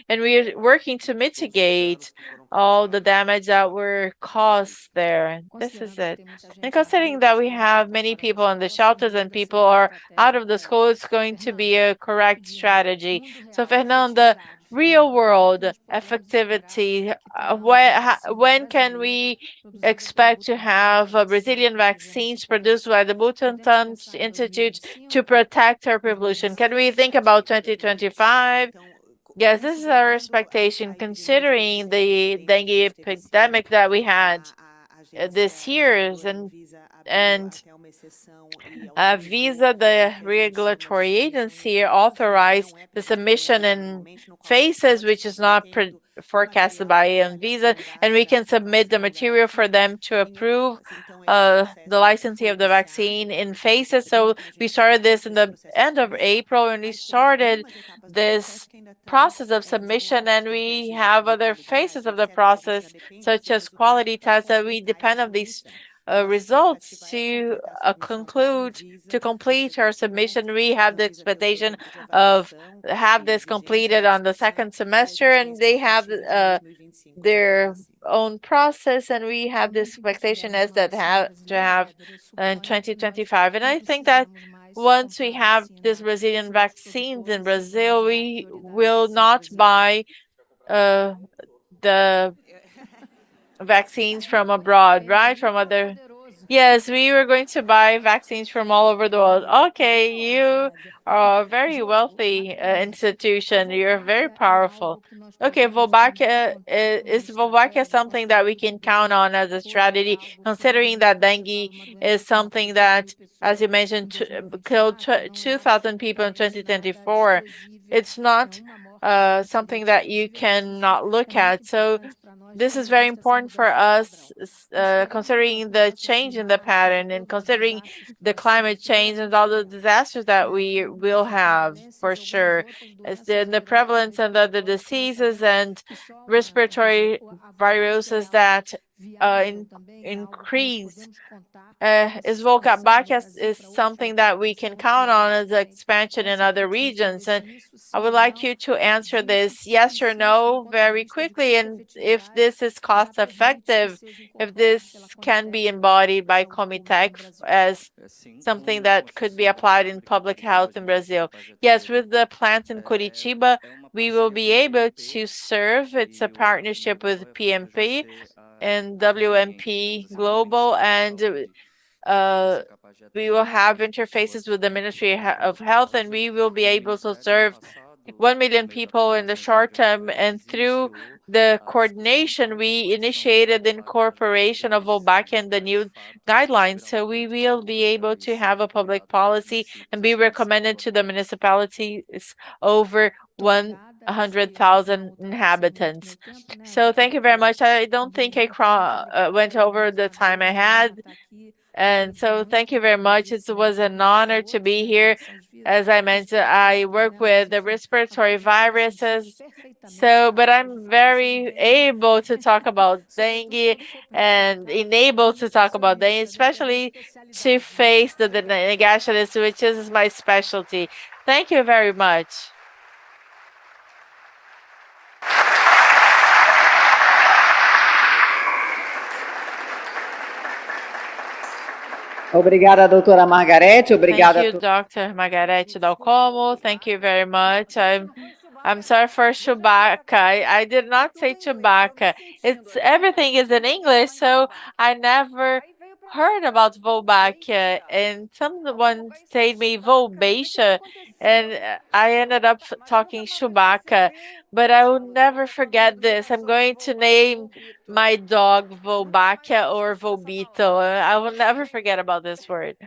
Speaker 1: and we are working to mitigate all the damage that were caused there. This is it. And considering that we have many people in the shelters and people are out of the school, it's going to be a correct strategy. So, Fernanda, real world effectivity, when can we expect to have Brazilian vaccines produced by the Butantan Institute to protect our population? Can we think about 2025? Yes, this is our expectation, considering the dengue epidemic that we had this year, and Visa, the regulatory agency, authorized the submission in phases, which is not forecasted by Anvisa, and we can submit the material for them to approve the licensing of the vaccine in phases. So we started this in the end of April, and we started this process of submission, and we have other phases of the process, such as quality tests, that we depend on these results to complete our submission. We have the expectation of have this completed on the second semester, and they have their own process, and we have this expectation as that have to have in 2025. And I think that once we have this Brazilian vaccines in Brazil, we will not buy the vaccines from abroad, right? From other. Yes, we were going to buy vaccines from all over the world. Okay, you are a very wealthy institution. You're very powerful. Okay, Wolbachia, is Wolbachia something that we can count on as a strategy, considering that dengue is something that, as you mentioned, killed 2,000 people in 2024. It's not something that you cannot look at. So this is very important for us, considering the change in the pattern and considering the climate change and all the disasters that we will have for sure. As the prevalence of the diseases and respiratory viruses that increase. Is Wolbachia is something that we can count on as expansion in other regions. And I would like you to answer this yes or no very quickly, and if this is cost effective, if this can be embodied by Comitec as something that could be applied in public health in Brazil. Yes, with the plant in Curitiba, we will be able to serve. It's a partnership with PMP and WMP Global, and we will have interfaces with the Ministry of Health, and we will be able to serve 1 million people in the short term. And through the coordination, we initiated the incorporation of Wolbachia in the new guidelines. So we will be able to have a public policy and be recommended to the municipalities over 100,000 inhabitants. So thank you very much. I don't think I went over the time I had. And so thank you very much. It was an honor to be here. As I mentioned, I work with the respiratory viruses. So, but I'm very able to talk about dengue and enabled to talk about dengue, especially to face the negationists, which is my specialty. Thank you very much.
Speaker 4: Obrigada, doutora Margareth. Obrigada.
Speaker 1: Thank you, Dr. Margareth Dalcolmo. Thank you very much. I'm sorry for Chewbacca. I did not say Chewbacca. It's everything is in English, so I never heard about Wolbachia, and someone said me Wolbachia, and I ended up talking Chewbacca. But I will never forget this. I'm going to name my dog Wolbachia or Volbito. I will never forget about this word.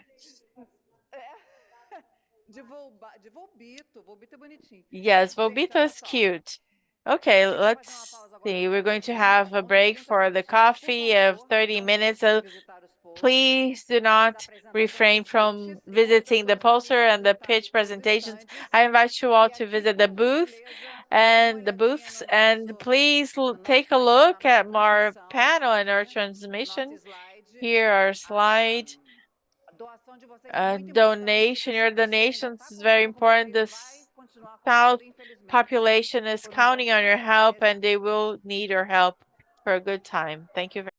Speaker 1: Yes, Volbito is cute. Okay, let's see. We're going to have a break for the coffee of 30 minutes. So please do not refrain from visiting the poster and the pitch presentations. I invite you all to visit the booth and the booths. And please take a look at our panel and our transmission. Here, our slide. Donation. Your donations is very important. The South population is counting on your help, and they will need your help for a good time. Thank you very